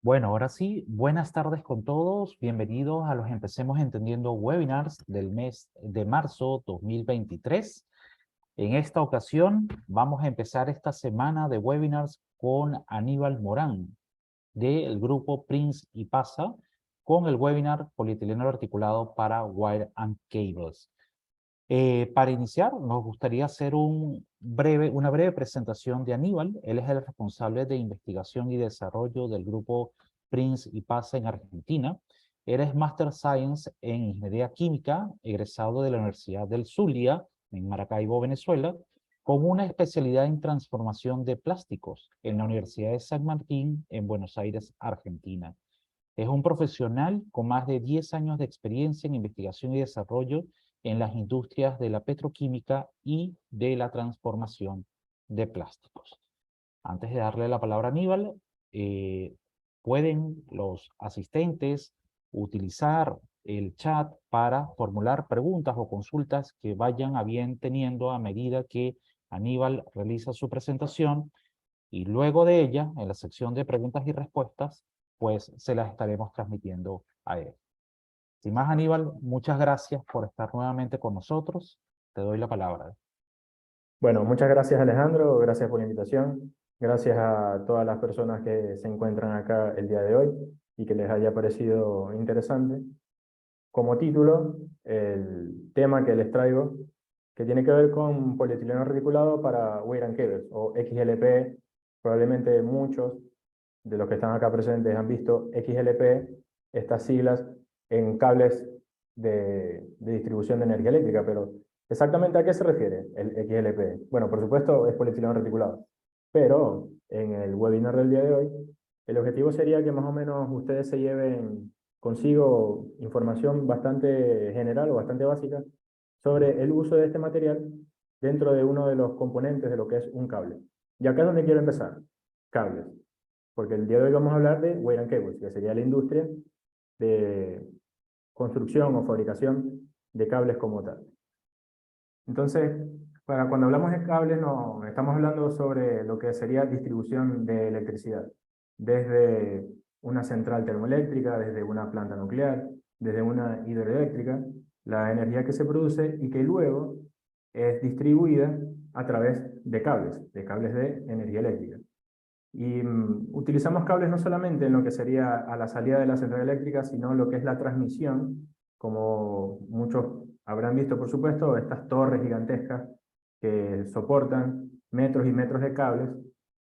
Bueno, ahora sí, buenas tardes con todos. Bienvenidos a los Empecemos Entendiendo webinars del mes de marzo 2023. En esta ocasión vamos a empezar esta semana de webinars con Aníbal Morán del grupo Prince y Pasa con el webinar Polietileno articulado para Wire and Cables. Para iniciar, nos gustaría hacer una breve presentación de Aníbal. Él es el responsable de investigación y desarrollo del grupo Prince y Pasa en Argentina. Él es Master Science en Ingeniería Química, egresado de la Universidad del Zulia, en Maracaibo, Venezuela, con una especialidad en transformación de plásticos en la Universidad de San Martín, en Buenos Aires, Argentina. Es un profesional con más de 10 años de experiencia en investigación y desarrollo en las industrias de la petroquímica y de la transformación de plásticos. Antes de darle la palabra a Aníbal, pueden los asistentes utilizar el chat para formular preguntas o consultas que vayan a bien teniendo a medida que Aníbal realiza su presentación, y luego de ella, en la sección de preguntas y respuestas, pues se las estaremos transmitiendo a él. Sin más, Aníbal, muchas gracias por estar nuevamente con nosotros. Te doy la palabra. Bueno, muchas gracias Alejandro, gracias por la invitación, gracias a todas las personas que se encuentran acá el día de hoy y que les haya parecido interesante. Como título, el tema que les traigo, que tiene que ver con polietileno reticulado para Wire and Cables, o XLP. Probablemente muchos de los que están acá presentes han visto XLP, estas siglas en cables de distribución de energía eléctrica, pero ¿exactamente a qué se refiere el XLP? Bueno, por supuesto es polietileno reticulado, pero en el webinar del día de hoy, el objetivo sería que más o menos ustedes se lleven consigo información bastante general o bastante básica sobre el uso de este material dentro de uno de los componentes de lo que es un cable. Y acá es donde quiero empezar, cables, porque el día de hoy vamos a hablar de wire and cables, que sería la industria de construcción o fabricación de cables como tal. Entonces, cuando hablamos de cables, no, estamos hablando sobre lo que sería distribución de electricidad, desde una central termoeléctrica, desde una planta nuclear, desde una hidroeléctrica, la energía que se produce y que luego es distribuida a través de cables de energía eléctrica. Y utilizamos cables no solamente en lo que sería a la salida de la central eléctrica, sino lo que es la transmisión, como muchos habrán visto, por supuesto, estas torres gigantescas que soportan metros y metros de cables.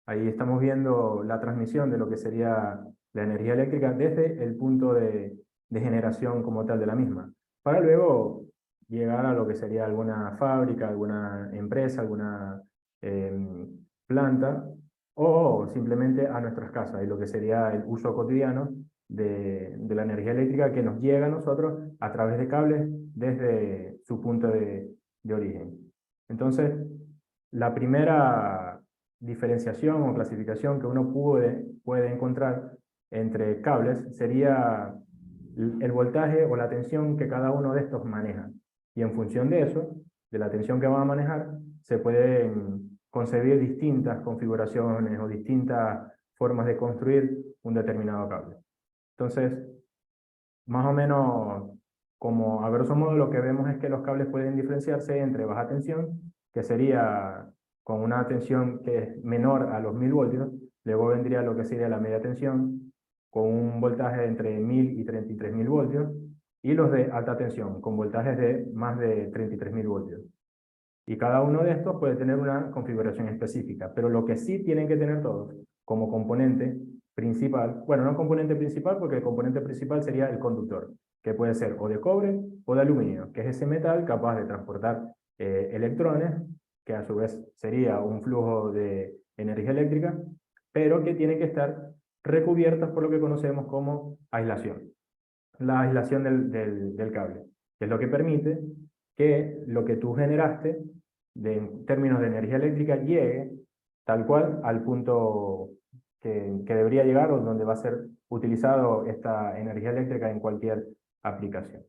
Ahí estamos viendo la transmisión de lo que sería la energía eléctrica desde el punto de generación como tal de la misma, para luego llegar a lo que sería alguna fábrica, alguna empresa, alguna planta, o simplemente a nuestras casas, y lo que sería el uso cotidiano de la energía eléctrica que nos llega a nosotros a través de cables desde su punto de origen. Entonces, la primera diferenciación o clasificación que uno puede encontrar entre cables sería el voltaje o la tensión que cada uno de estos maneja. Y en función de eso, de la tensión que van a manejar, se pueden concebir distintas configuraciones o distintas formas de construir un determinado cable. Entonces, más o menos, como a grosso modo lo que vemos es que los cables pueden diferenciarse entre baja tensión, que sería con una tensión que es menor a los 1000 voltios, luego vendría lo que sería la media tensión, con un voltaje entre 1000 y 33.000 voltios, y los de alta tensión, con voltajes de más de 33.000 voltios. Y cada uno de estos puede tener una configuración específica, pero lo que sí tienen que tener todos como componente principal, bueno, no componente principal porque el componente principal sería el conductor, que puede ser o de cobre o de aluminio, que es ese metal capaz de transportar electrones, que a su vez sería un flujo de energía eléctrica, pero que tienen que estar recubiertos por lo que conocemos como aislación, la aislación del cable, que es lo que permite que lo que tú generaste en términos de energía eléctrica llegue tal cual al punto que debería llegar o donde va a ser utilizado esta energía eléctrica en cualquier aplicación.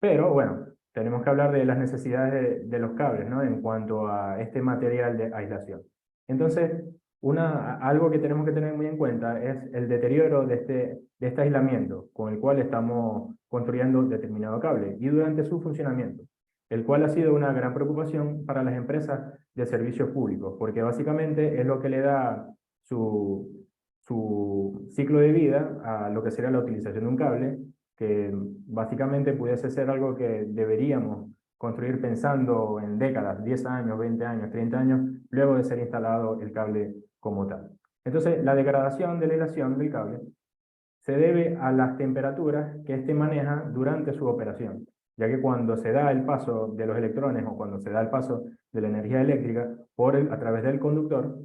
Pero bueno, tenemos que hablar de las necesidades de los cables, ¿no? En cuanto a este material de aislación. Entonces, Algo que tenemos que tener muy en cuenta es el deterioro de este aislamiento con el cual estamos construyendo determinado cable y durante su funcionamiento, el cual ha sido una gran preocupación para las empresas de servicios públicos, porque básicamente es lo que le da su ciclo de vida a lo que sería la utilización de un cable, que básicamente pudiese ser algo que deberíamos construir pensando en décadas, 10 años, 20 años, 30 años, luego de ser instalado el cable como tal. Entonces, la degradación de la aislación del cable se debe a las temperaturas que éste maneja durante su operación, ya que cuando se da el paso de los electrones o cuando se da el paso de la energía eléctrica a través del conductor,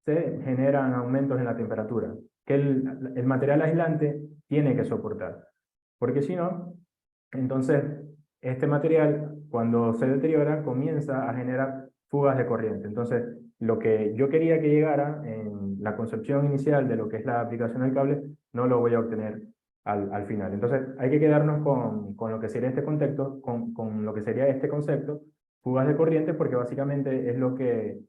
se generan aumentos en la temperatura que el material aislante tiene que soportar. Porque si no, entonces este material, cuando se deteriora, comienza a generar fugas de corriente. Entonces, lo que yo quería que llegara en la concepción inicial de lo que es la aplicación del cable, no lo voy a obtener al final. Entonces, hay que quedarnos con lo que sería este contexto, con lo que sería este concepto, fugas de corriente, porque básicamente es lo que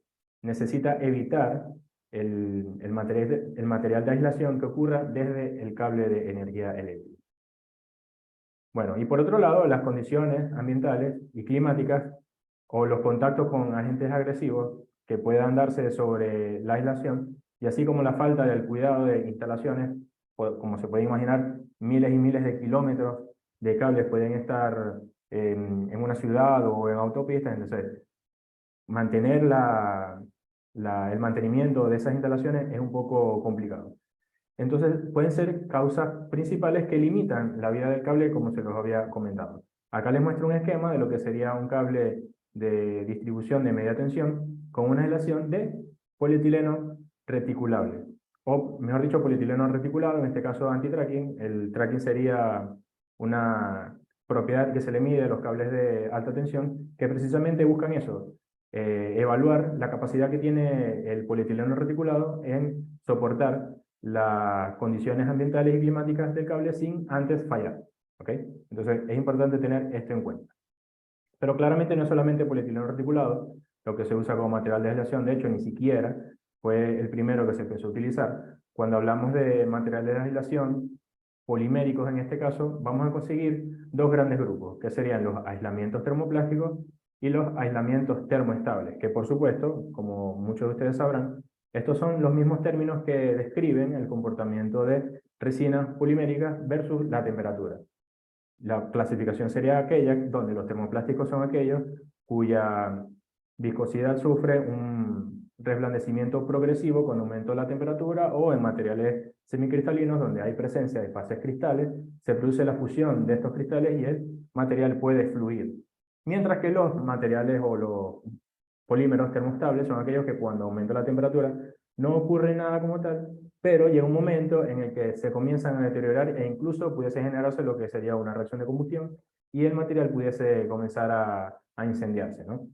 necesita evitar el material de aislación que ocurra desde el cable de energía eléctrica. Bueno, y por otro lado, las condiciones ambientales y climáticas o los contactos con agentes agresivos que puedan darse sobre la aislación, y así como la falta del cuidado de instalaciones, como se puede imaginar, miles y miles de kilómetros de cables pueden estar en una ciudad o en autopistas, entonces mantener el mantenimiento de esas instalaciones es un poco complicado. Entonces, pueden ser causas principales que limitan la vida del cable, como se los había comentado. Acá les muestro un esquema de lo que sería un cable de distribución de media tensión con una aislación de polietileno reticulable. O, mejor dicho, polietileno reticulado, en este caso anti-tracking. El tracking sería una propiedad que se le mide a los cables de alta tensión, que precisamente buscan eso, evaluar la capacidad que tiene el polietileno reticulado en soportar las condiciones ambientales y climáticas del cable sin antes fallar. ¿Ok? Entonces es importante tener esto en cuenta. Pero claramente no es solamente polietileno reticulado lo que se usa como material de aislación, de hecho ni siquiera fue el primero que se empezó a utilizar. Cuando hablamos de materiales de aislación, poliméricos en este caso, vamos a conseguir dos grandes grupos, que serían los aislamientos termoplásticos y los aislamientos termoestables, que por supuesto, como muchos de ustedes sabrán, estos son los mismos términos que describen el comportamiento de resinas poliméricas versus la temperatura. La clasificación sería aquella donde los termoplásticos son aquellos cuya viscosidad sufre un reblandecimiento progresivo con aumento de la temperatura, o en materiales semicristalinos donde hay presencia de fases cristales, se produce la fusión de estos cristales y el material puede fluir. Mientras que los materiales o los polímeros termoestables son aquellos que cuando aumenta la temperatura no ocurre nada como tal, pero llega un momento en el que se comienzan a deteriorar e incluso pudiese generarse lo que sería una reacción de combustión y el material pudiese comenzar a incendiarse, ¿no?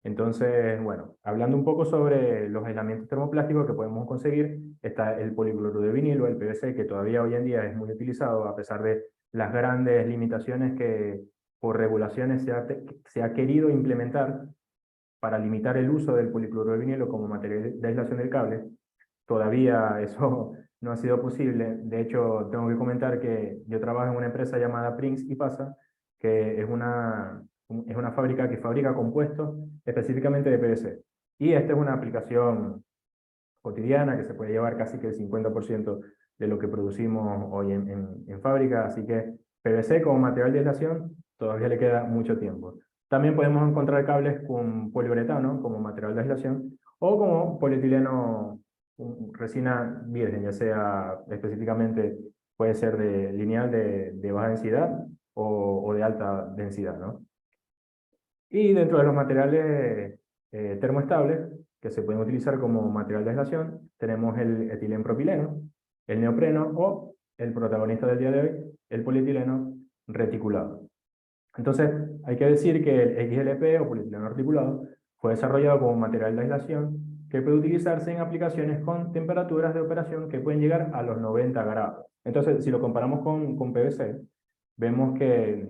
Entonces, bueno, hablando un poco sobre los aislamientos termoplásticos que podemos conseguir, está el policloruro de vinilo, el PVC, que todavía hoy en día es muy utilizado a pesar de las grandes limitaciones que por regulaciones se ha querido implementar para limitar el uso del policloruro de vinilo como material de aislación del cable. Todavía eso no ha sido posible. De hecho, tengo que comentar que yo trabajo en una empresa llamada Prince y Pasa, que es una fábrica que fabrica compuestos específicamente de PVC. Y esta es una aplicación cotidiana que se puede llevar casi que el 50% de lo que producimos hoy en fábrica. Así que PVC como material de aislación todavía le queda mucho tiempo. También podemos encontrar cables con poliuretano como material de aislación o como polietileno, resina virgen, ya sea específicamente puede ser de lineal de baja densidad o de alta densidad, ¿no? Y dentro de los materiales termoestables que se pueden utilizar como material de aislación, tenemos el etilenpropileno, el neopreno o el protagonista del día de hoy, el polietileno reticulado. Entonces, hay que decir que el XLP o polietileno reticulado fue desarrollado como material de aislación que puede utilizarse en aplicaciones con temperaturas de operación que pueden llegar a los 90 grados. Entonces, si lo comparamos con PVC, vemos que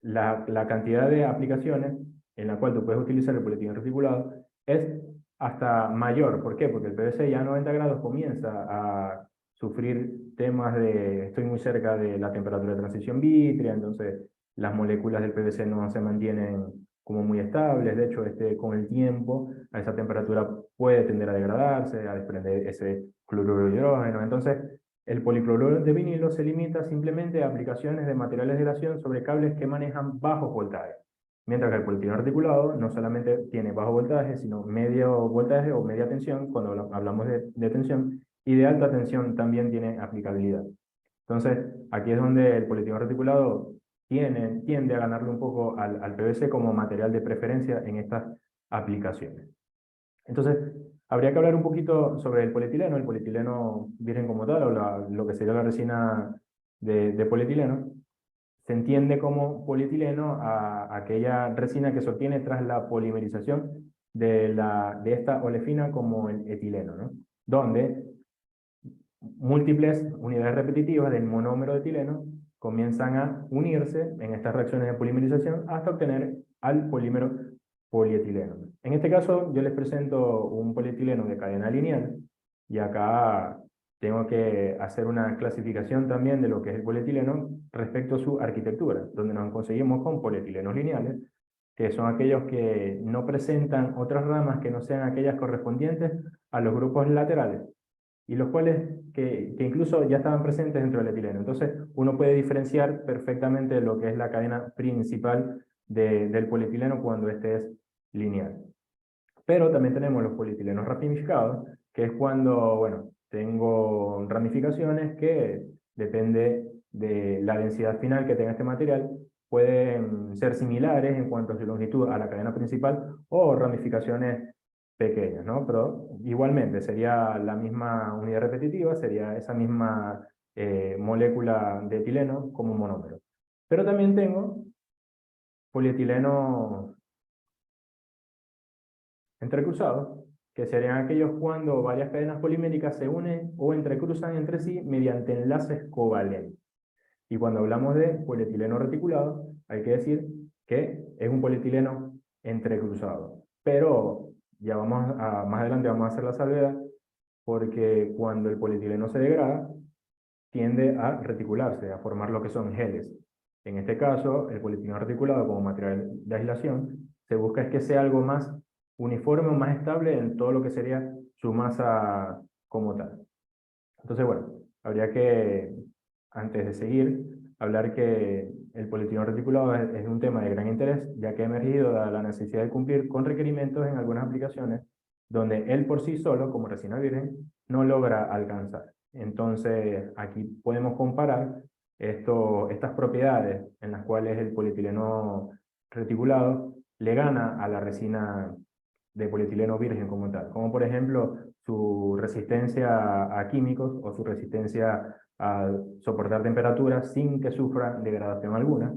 la cantidad de aplicaciones en la cual tú puedes utilizar el polietileno reticulado es hasta mayor. ¿Por qué? Porque el PVC ya a 90 grados comienza a sufrir temas de, estoy muy cerca de la temperatura de transición vítrea, entonces las moléculas del PVC no se mantienen como muy estables. De hecho, con el tiempo, a esa temperatura puede tender a degradarse, a desprender ese cloruro de hidrógeno. Entonces, el policloruro de vinilo se limita simplemente a aplicaciones de materiales de aislación sobre cables que manejan bajo voltaje. Mientras que el polietileno articulado no solamente tiene bajo voltaje, sino medio voltaje o media tensión, cuando hablamos de tensión, y de alta tensión también tiene aplicabilidad. Entonces, aquí es donde el polietileno articulado tiende a ganarle un poco al PVC como material de preferencia en estas aplicaciones. Entonces, habría que hablar un poquito sobre el polietileno virgen como tal, o lo que sería la resina de polietileno. Se entiende como polietileno a aquella resina que se obtiene tras la polimerización de esta olefina como el etileno, ¿no? Donde múltiples unidades repetitivas del monómero de etileno comienzan a unirse en estas reacciones de polimerización hasta obtener al polímero polietileno. En este caso, yo les presento un polietileno de cadena lineal, y acá tengo que hacer una clasificación también de lo que es el polietileno respecto a su arquitectura, donde nos conseguimos con polietilenos lineales, que son aquellos que no presentan otras ramas que no sean aquellas correspondientes a los grupos laterales, y los cuales que incluso ya estaban presentes dentro del etileno. Entonces, uno puede diferenciar perfectamente lo que es la cadena principal del polietileno cuando este es lineal. Pero también tenemos los polietilenos ramificados, que es cuando, bueno, tengo ramificaciones que depende de la densidad final que tenga este material, pueden ser similares en cuanto a su longitud a la cadena principal o ramificaciones pequeñas, ¿no? Pero igualmente sería la misma unidad repetitiva, sería esa misma molécula de etileno como monómero. Pero también tengo polietileno entrecruzados, que serían aquellos cuando varias cadenas poliméricas se unen o entrecruzan entre sí mediante enlaces covalentes. Y cuando hablamos de polietileno reticulado, hay que decir que es un polietileno entrecruzado. Pero ya más adelante vamos a hacer la salvedad, porque cuando el polietileno se degrada, tiende a reticularse, a formar lo que son geles. En este caso, el polietileno reticulado como material de aislación, se busca es que sea algo más uniforme o más estable en todo lo que sería su masa como tal. Entonces, bueno, habría que, antes de seguir, hablar que el polietileno reticulado es un tema de gran interés, ya que ha emergido dada la necesidad de cumplir con requerimientos en algunas aplicaciones donde él por sí solo, como resina virgen, no logra alcanzar. Entonces, aquí podemos comparar estas propiedades en las cuales el polietileno reticulado le gana a la resina de polietileno virgen como tal, como por ejemplo su resistencia a químicos o su resistencia a soportar temperaturas sin que sufra degradación alguna,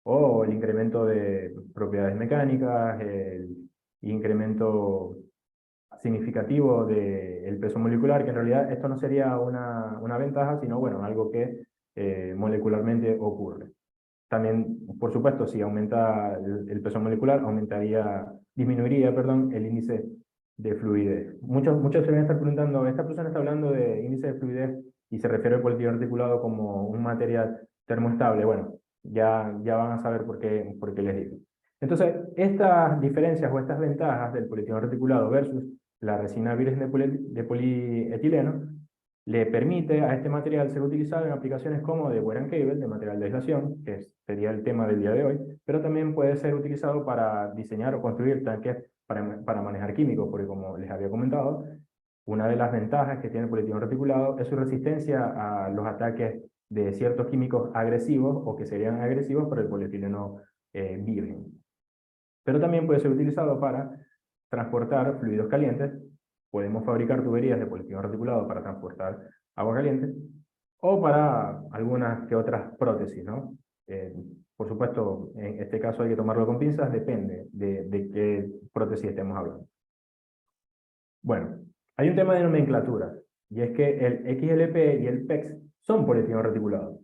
o el incremento de propiedades mecánicas, el incremento significativo del peso molecular, que en realidad esto no sería una ventaja, sino bueno, algo que molecularmente ocurre. También, por supuesto, si aumenta el peso molecular, disminuiría, perdón, el índice de fluidez. Muchos se van a estar preguntando, esta persona está hablando de índice de fluidez y se refiere al polietileno articulado como un material termoestable. Bueno, ya van a saber por qué les digo. Entonces, estas diferencias o estas ventajas del polietileno articulado versus la resina virgen de polietileno le permite a este material ser utilizado en aplicaciones como de wear and cable, de material de aislación, que sería el tema del día de hoy, pero también puede ser utilizado para diseñar o construir tanques para manejar químicos, porque como les había comentado, una de las ventajas que tiene el polietileno reticulado es su resistencia a los ataques de ciertos químicos agresivos o que serían agresivos para el polietileno virgen. Pero también puede ser utilizado para transportar fluidos calientes. Podemos fabricar tuberías de polietileno reticulado para transportar agua caliente, o para algunas que otras prótesis, ¿no? Por supuesto, en este caso hay que tomarlo con pinzas, depende de qué prótesis estemos hablando. Bueno, hay un tema de nomenclatura, y es que el XLP y el PEX son polietileno reticulado,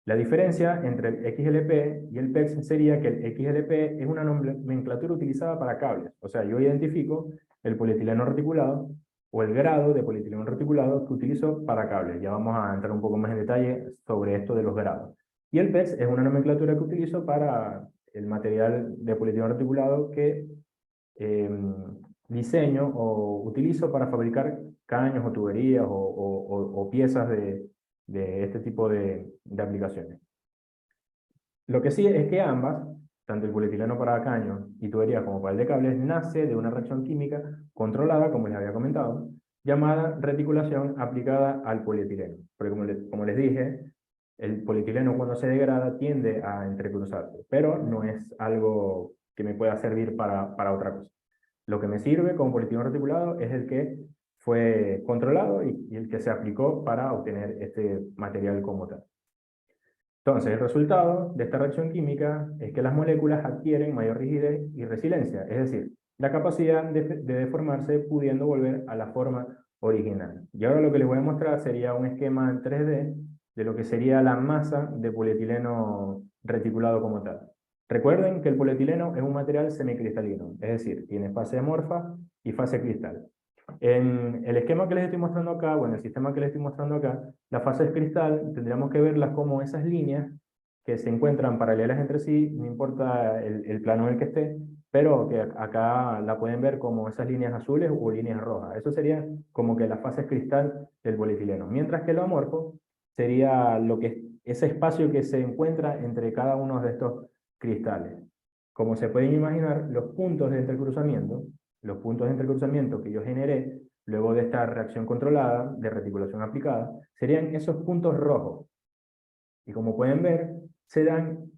La diferencia entre el XLP y el PEX sería que el XLP es una nomenclatura utilizada para cables. O sea, yo identifico el polietileno reticulado o el grado de polietileno reticulado que utilizo para cables. Ya vamos a entrar un poco más en detalle sobre esto de los grados. Y el PEX es una nomenclatura que utilizo para el material de polietileno reticulado que diseño o utilizo para fabricar caños o tuberías o piezas de este tipo de aplicaciones. Lo que sí es que ambas, tanto el polietileno para caños y tuberías como para el de cables, nace de una reacción química controlada, como les había comentado, llamada reticulación aplicada al polietileno. Porque como les dije, el polietileno cuando se degrada tiende a entrecruzarse, pero no es algo que me pueda servir para otra cosa. Lo que me sirve como polietileno reticulado es el que fue controlado y el que se aplicó para obtener este material como tal. Entonces, el resultado de esta reacción química es que las moléculas adquieren mayor rigidez y resiliencia, es decir, la capacidad de deformarse pudiendo volver a la forma original. Y ahora lo que les voy a mostrar sería un esquema en 3D de lo que sería la masa de polietileno reticulado como tal. Recuerden que el polietileno es un material semicristalino, es decir, tiene fase amorfa y fase cristal. En el esquema que les estoy mostrando acá, o en el sistema que les estoy mostrando acá, la fase cristal tendríamos que verlas como esas líneas que se encuentran paralelas entre sí, no importa el plano en el que esté, pero que acá la pueden ver como esas líneas azules o líneas rojas. Eso sería como que la fase cristal del polietileno. Mientras que lo amorfo sería ese espacio que se encuentra entre cada uno de estos cristales. Como se pueden imaginar, los puntos de entrecruzamiento que yo generé luego de esta reacción controlada de reticulación aplicada, serían esos puntos rojos. Y como pueden ver,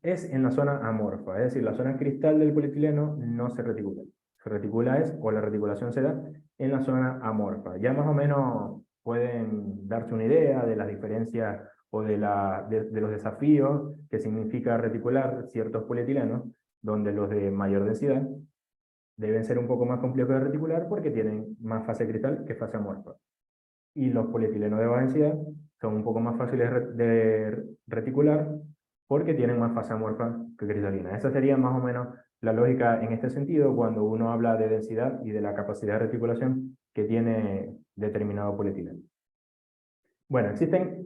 es en la zona amorfa, es decir, la zona cristal del polietileno no se reticula. Se reticula o la reticulación se da en la zona amorfa. Ya más o menos pueden darse una idea de las diferencias o de los desafíos que significa reticular ciertos polietilenos, donde los de mayor densidad deben ser un poco más complejos de reticular porque tienen más fase cristal que fase amorfa. Y los polietilenos de baja densidad son un poco más fáciles de reticular porque tienen más fase amorfa que cristalina. Esa sería más o menos la lógica en este sentido cuando uno habla de densidad y de la capacidad de reticulación que tiene determinado polietileno. Bueno, existen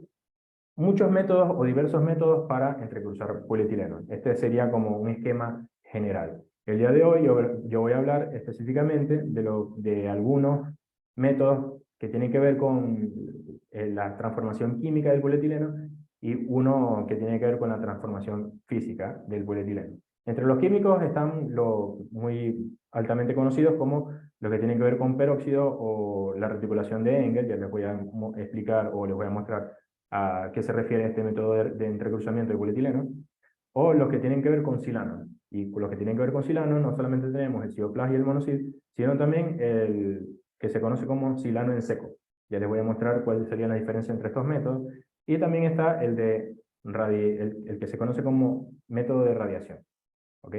muchos métodos o diversos métodos para entrecruzar polietileno. Este sería como un esquema general. El día de hoy yo voy a hablar específicamente de algunos métodos que tienen que ver con la transformación química del polietileno y uno que tiene que ver con la transformación física del polietileno. Entre los químicos están los muy altamente conocidos como los que tienen que ver con peróxido o la reticulación de Engel. Ya les voy a explicar o les voy a mostrar a qué se refiere este método de entrecruzamiento de polietileno, o los que tienen que ver con silano. Y con los que tienen que ver con silano no solamente tenemos el Cioplas y el monosil, sino también el que se conoce como silano en seco. Ya les voy a mostrar cuál sería la diferencia entre estos métodos. Y también está el que se conoce como método de radiación. ¿Ok?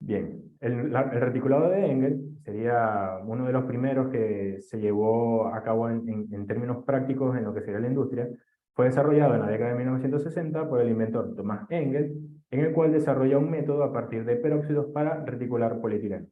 Bien, el reticulado de Engel sería uno de los primeros que se llevó a cabo en términos prácticos en lo que sería la industria. Fue desarrollado en la década de 1960 por el inventor Thomas Engel, en el cual desarrolla un método a partir de peróxidos para reticular polietileno.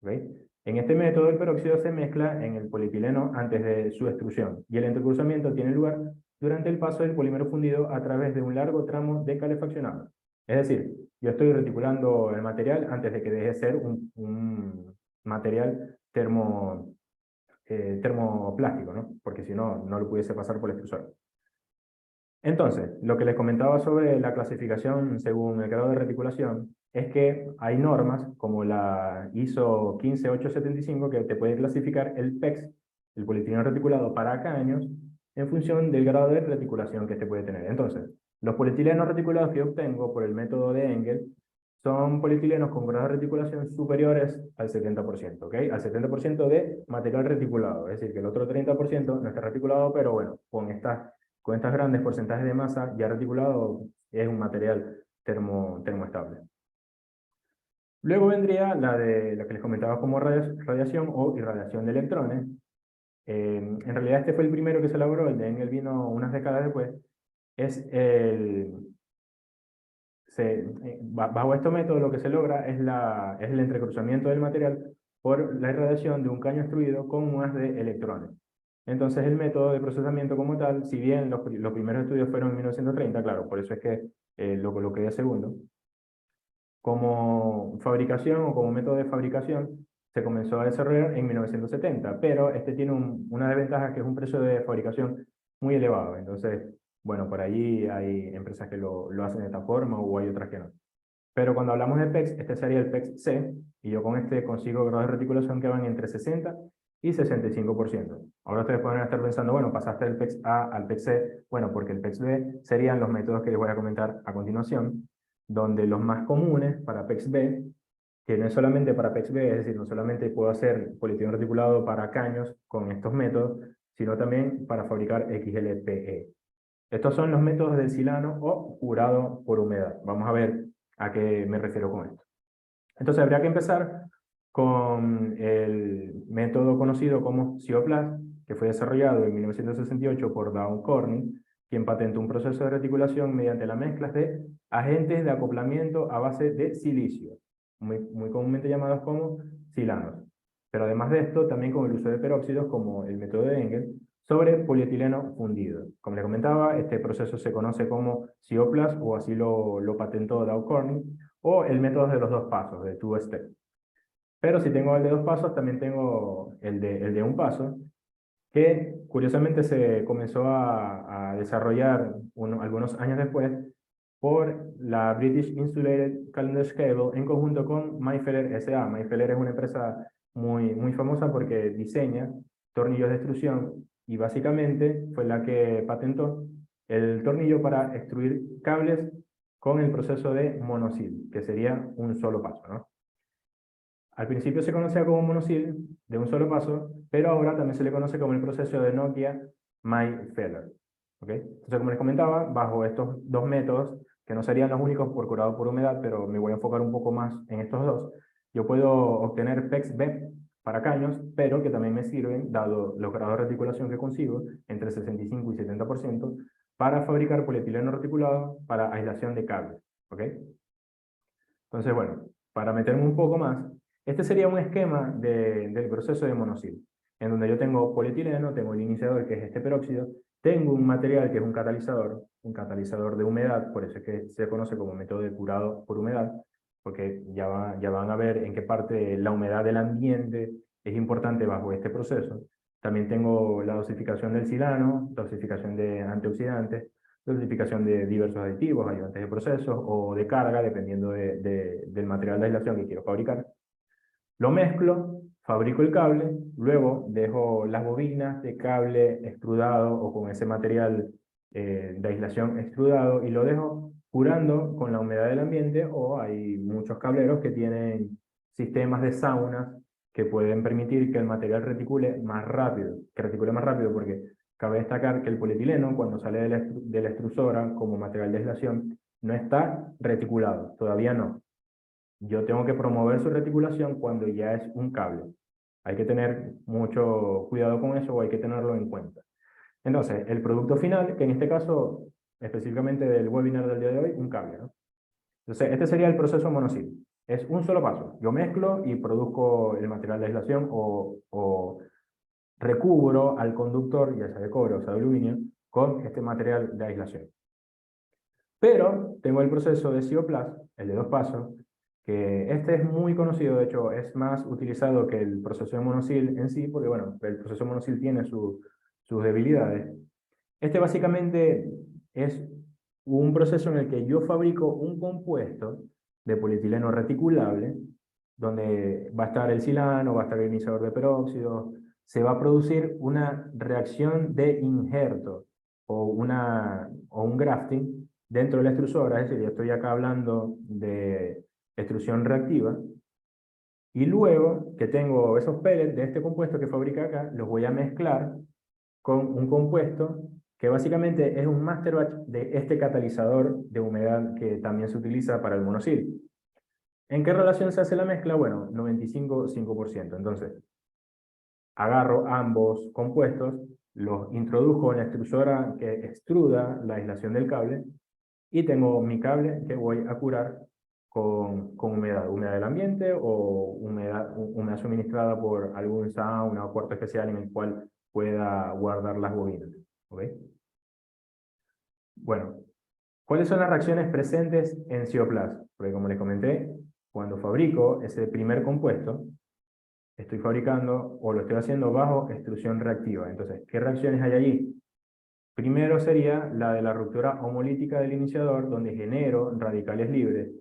¿Okay? En este método el peróxido se mezcla en el polietileno antes de su extrusión y el entrecruzamiento tiene lugar durante el paso del polímero fundido a través de un largo tramo de calefaccionado. Es decir, yo estoy reticulando el material antes de que deje de ser un material termoplástico, ¿no? Porque si no, no lo pudiese pasar por el extrusor. Entonces, lo que les comentaba sobre la clasificación según el grado de reticulación es que hay normas como la ISO 15875 que te puede clasificar el PEX, el polietileno reticulado para caños, en función del grado de reticulación que este puede tener. Entonces, los polietilenos reticulados que obtengo por el método de Engel son polietilenos con grados de reticulación superiores al 70%, ¿ok? Al 70% de material reticulado, es decir, que el otro 30% no está reticulado, pero bueno, con estos grandes porcentajes de masa ya reticulado es un material termoestable. Luego vendría la que les comentaba como radiación o irradiación de electrones. En realidad este fue el primero que se elaboró, el de Engel vino unas décadas después. Es bajo este método lo que se logra es el entrecruzamiento del material por la irradiación de un caño extruido con unas de electrones. Entonces el método de procesamiento como tal, si bien los primeros estudios fueron en 1930, claro, por eso es que lo coloqué de segundo, como fabricación o como método de fabricación se comenzó a desarrollar en 1970, pero este tiene una desventaja que es un precio de fabricación muy elevado. Entonces, bueno, por allí hay empresas que lo hacen de esta forma o hay otras que no. Pero cuando hablamos de PEX, este sería el PEX-C, y yo con este consigo grados de reticulación que van entre 60 y 65%. Ahora ustedes pueden estar pensando, bueno, pasaste del PEX-A al PEX-C, bueno, porque el PEX-B serían los métodos que les voy a comentar a continuación, donde los más comunes para PEX-B, que no es solamente para PEX-B, es decir, no solamente puedo hacer polietileno reticulado para caños con estos métodos, sino también para fabricar XLPE. Estos son los métodos del silano o curado por humedad. Vamos a ver a qué me refiero con esto. Entonces habría que empezar con el método conocido como Cioplast, que fue desarrollado en 1968 por Dow Corning, quien patentó un proceso de reticulación mediante la mezcla de agentes de acoplamiento a base de silicio, muy comúnmente llamados como silanos. Pero además de esto, también con el uso de peróxidos, como el método de Engel, sobre polietileno fundido. Como le comentaba, este proceso se conoce como Cioplast, o así lo patentó Dow Corning, o el método de los dos pasos, de two step. Pero si tengo el de dos pasos, también tengo el de un paso, que curiosamente se comenzó a desarrollar algunos años después por la British Insulated Calendar's Cable en conjunto con Mayfeller S.A. Mayfeller es una empresa muy famosa porque diseña tornillos de extrusión y básicamente fue la que patentó el tornillo para extruir cables con el proceso de monosil, que sería un solo paso, ¿no? Al principio se conocía como monosil, de un solo paso, pero ahora también se le conoce como el proceso de Nokia-Mayfeller. ¿Okay? Entonces, como les comentaba, bajo estos dos métodos, que no serían los únicos por curado por humedad, pero me voy a enfocar un poco más en estos dos, yo puedo obtener PEX-B para caños, pero que también me sirven, dado los grados de reticulación que consigo, entre 65 y 70%, para fabricar polietileno reticulado para aislación de cables. ¿Okay? Entonces, bueno, para meterme un poco más, este sería un esquema del proceso de monosil, en donde yo tengo polietileno, tengo el iniciador que es este peróxido, tengo un material que es un catalizador de humedad, por eso es que se conoce como método de curado por humedad, porque ya van a ver en qué parte la humedad del ambiente es importante bajo este proceso. También tengo la dosificación del silano, dosificación de antioxidantes, dosificación de diversos aditivos, ayudantes de procesos o de carga, dependiendo del material de aislación que quiero fabricar. Lo mezclo, fabrico el cable, luego dejo las bobinas de cable extrudado o con ese material de aislación extrudado y lo dejo curando con la humedad del ambiente, o hay muchos cableros que tienen sistemas de saunas que pueden permitir que el material reticule más rápido, porque cabe destacar que el polietileno, cuando sale de la extrusora como material de aislación, no está reticulado, todavía no. Yo tengo que promover su reticulación cuando ya es un cable. Hay que tener mucho cuidado con eso, o hay que tenerlo en cuenta. Entonces, el producto final, que en este caso, específicamente del webinar del día de hoy, un cable, ¿no? Entonces, este sería el proceso monosil. Es un solo paso. Yo mezclo y produzco el material de aislación o recubro al conductor, ya sea de cobre o sea de aluminio, con este material de aislación. Pero tengo el proceso de Cioplast, el de dos pasos, que este es muy conocido, de hecho es más utilizado que el proceso de monosil en sí, porque bueno, el proceso de monosil tiene sus debilidades. Este básicamente es un proceso en el que yo fabrico un compuesto de polietileno reticulable, donde va a estar el silano, va a estar el iniciador de peróxido, se va a producir una reacción de injerto o un grafting dentro de la extrusora, es decir, yo estoy acá hablando de extrusión reactiva, y luego que tengo esos pellets de este compuesto que fabrica acá, los voy a mezclar con un compuesto que básicamente es un master batch de este catalizador de humedad que también se utiliza para el monosil. ¿En qué relación se hace la mezcla? Bueno, 95-5%. Entonces, agarro ambos compuestos, los introdujo en la extrusora que extruda la aislación del cable, y tengo mi cable que voy a curar con humedad, humedad del ambiente o humedad suministrada por algún sauna o cuarto especial en el cual pueda guardar las bobinas. ¿Ok? Bueno, ¿cuáles son las reacciones presentes en Cioplas? Porque como les comenté, cuando fabrico ese primer compuesto, estoy fabricando o lo estoy haciendo bajo extrusión reactiva. Entonces, ¿qué reacciones hay allí? Primero sería la de la ruptura homolítica del iniciador, donde genero radicales libres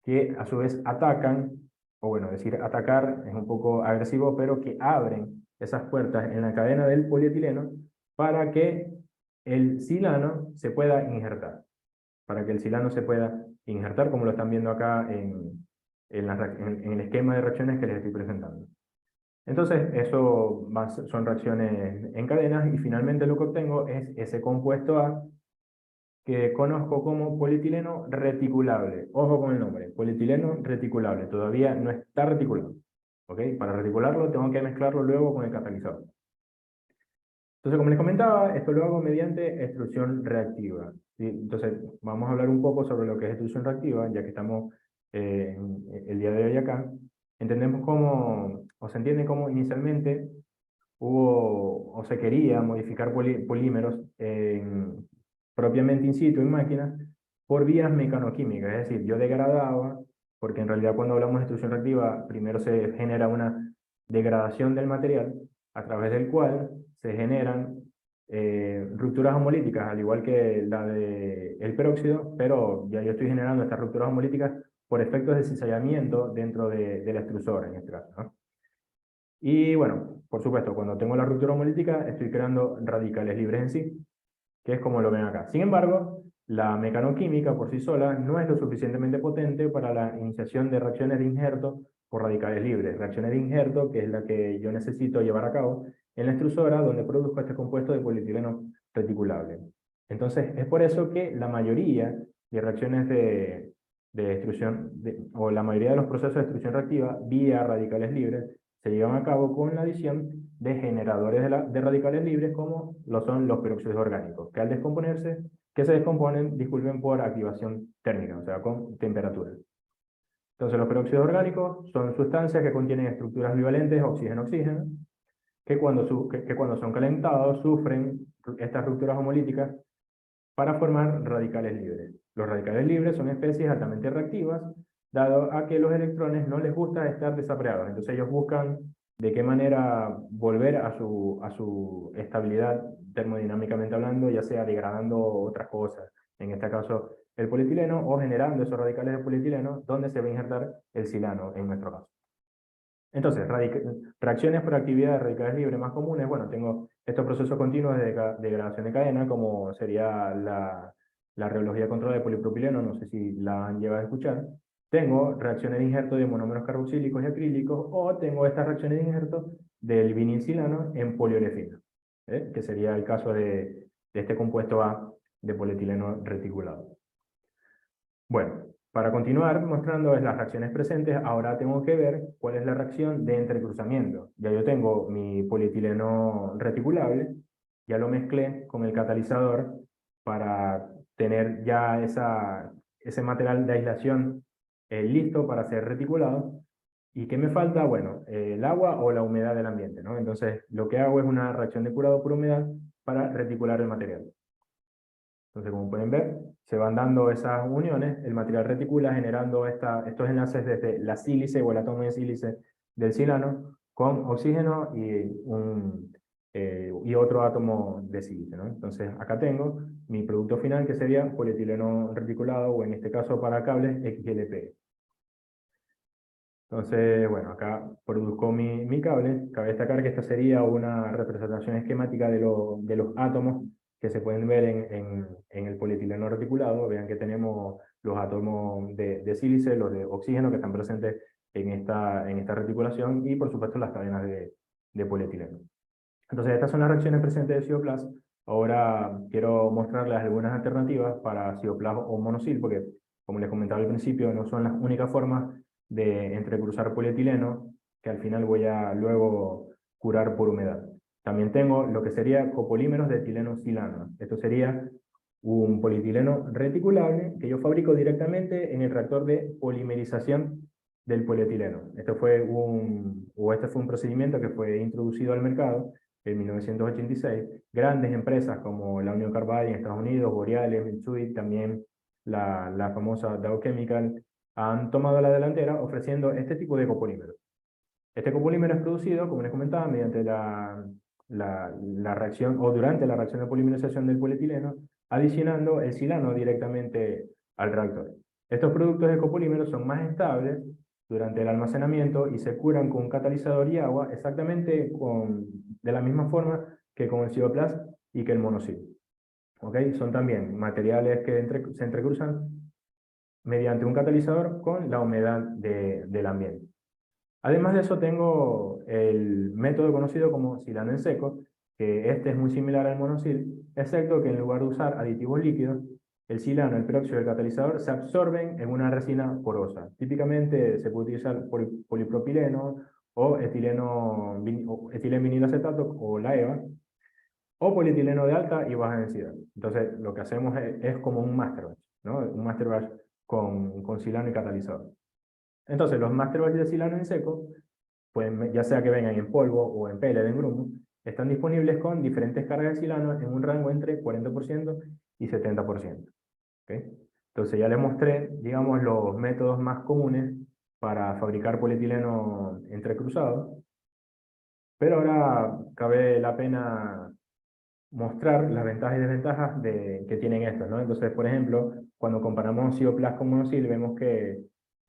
que a su vez atacan, o bueno, decir atacar es un poco agresivo, pero que abren esas puertas en la cadena del polietileno para que el silano se pueda injertar. Para que el silano se pueda injertar, como lo están viendo acá en el esquema de reacciones que les estoy presentando. Entonces, son reacciones en cadenas y finalmente lo que obtengo es ese compuesto A que conozco como polietileno reticulable. Ojo con el nombre, polietileno reticulable. Todavía no está reticulado. ¿Ok? Para reticularlo tengo que mezclarlo luego con el catalizador. Entonces, como les comentaba, esto lo hago mediante extrusión reactiva. ¿Sí? Entonces, vamos a hablar un poco sobre lo que es extrusión reactiva, ya que estamos el día de hoy acá. Entendemos cómo, o se entiende cómo inicialmente hubo, o se quería modificar polímeros propiamente in situ, en máquinas, por vías mecanoquímicas. Es decir, yo degradaba, porque en realidad cuando hablamos de extrusión reactiva, primero se genera una degradación del material, a través del cual se generan rupturas homolíticas, al igual que la del peróxido, pero ya yo estoy generando estas rupturas homolíticas por efectos de cizallamiento dentro de la extrusora, en este caso, ¿no? Y bueno, por supuesto, cuando tengo la ruptura homolítica, estoy creando radicales libres en sí, que es como lo ven acá. Sin embargo, la mecanoquímica por sí sola no es lo suficientemente potente para la iniciación de reacciones de injerto por radicales libres. Reacciones de injerto, que es la que yo necesito llevar a cabo en la extrusora, donde produzco este compuesto de polietileno reticulable. Entonces, es por eso que la mayoría de reacciones de extrusión, o la mayoría de los procesos de extrusión reactiva vía radicales libres, se llevan a cabo con la adición de generadores de radicales libres como lo son los peróxidos orgánicos, que al descomponerse, que se descomponen, disculpen, por activación térmica, o sea, con temperatura. Entonces los peróxidos orgánicos son sustancias que contienen estructuras bivalentes oxígeno-oxígeno, que cuando son calentados sufren estas rupturas homolíticas para formar radicales libres. Los radicales libres son especies altamente reactivas, dado a que los electrones no les gusta estar desapreados. Entonces ellos buscan de qué manera volver a su estabilidad termodinámicamente hablando, ya sea degradando otras cosas, en este caso el polietileno, o generando esos radicales de polietileno, donde se va a injertar el silano, en nuestro caso. Entonces, reacciones por actividad de radicales libres más comunes, bueno, tengo estos procesos continuos de degradación de cadena, como sería la reología controlada de polipropileno, no sé si la han llegado a escuchar. Tengo reacciones de injerto de monómeros carboxílicos y acrílicos, o tengo estas reacciones de injerto del vinilcilano en poliolefina, que sería el caso de este compuesto A de polietileno reticulado. Bueno, para continuar mostrando las reacciones presentes, ahora tengo que ver cuál es la reacción de entrecruzamiento. Ya yo tengo mi polietileno reticulable, ya lo mezclé con el catalizador para tener ya ese material de aislación listo para ser reticulado. ¿Y qué me falta? Bueno, el agua o la humedad del ambiente, ¿no? Entonces, lo que hago es una reacción de curado por humedad para reticular el material. Entonces, como pueden ver, se van dando esas uniones, el material reticula generando estos enlaces desde la sílice o el átomo de sílice del silano con oxígeno y otro átomo de sílice, ¿no? Entonces, acá tengo mi producto final, que sería polietileno reticulado, o en este caso para cables, XLPE. Entonces, bueno, acá produzco mi cable. Cabe destacar que esta sería una representación esquemática de los átomos que se pueden ver en el polietileno reticulado. Vean que tenemos los átomos de sílice, los de oxígeno que están presentes en esta reticulación, y por supuesto las cadenas de polietileno. Entonces, estas son las reacciones presentes de Cioplas. Ahora quiero mostrarles algunas alternativas para Cioplas o monosil, porque como les comentaba al principio, no son las únicas formas de entrecruzar polietileno, que al final voy a luego curar por humedad. También tengo lo que sería copolímeros de etileno silano. Esto sería un polietileno reticulable que yo fabrico directamente en el reactor de polimerización del polietileno. Este fue un procedimiento que fue introducido al mercado en 1986. Grandes empresas como la Union Carbide en Estados Unidos, Borealis, Mitsui, también la famosa Dow Chemical, han tomado la delantera ofreciendo este tipo de copolímero. Este copolímero es producido, como les comentaba, mediante la reacción o durante la reacción de polimerización del polietileno, adicionando el silano directamente al reactor. Estos productos de copolímero son más estables durante el almacenamiento y se curan con un catalizador y agua exactamente de la misma forma que con el Cioplast y que el Monosil. ¿Okay? Son también materiales que se entrecruzan mediante un catalizador con la humedad del ambiente. Además de eso tengo el método conocido como silano en seco, que este es muy similar al monosil, excepto que en lugar de usar aditivos líquidos, el silano, el peróxido y el catalizador se absorben en una resina porosa. Típicamente se puede utilizar polipropileno o etilenvinilacetato o la EVA, o polietileno de alta y baja densidad. Entonces lo que hacemos es como un master batch, ¿no? Un master batch con silano y catalizador. Entonces, los master batch de silano en seco, ya sea que vengan en polvo o en pellet, en grumo, están disponibles con diferentes cargas de silano en un rango entre 40% y 70%. ¿Okay? Entonces, ya les mostré, digamos, los métodos más comunes para fabricar polietileno entrecruzado, pero ahora cabe la pena mostrar las ventajas y desventajas que tienen estos, ¿no? Entonces, por ejemplo, cuando comparamos Cioplast con Monosil, vemos que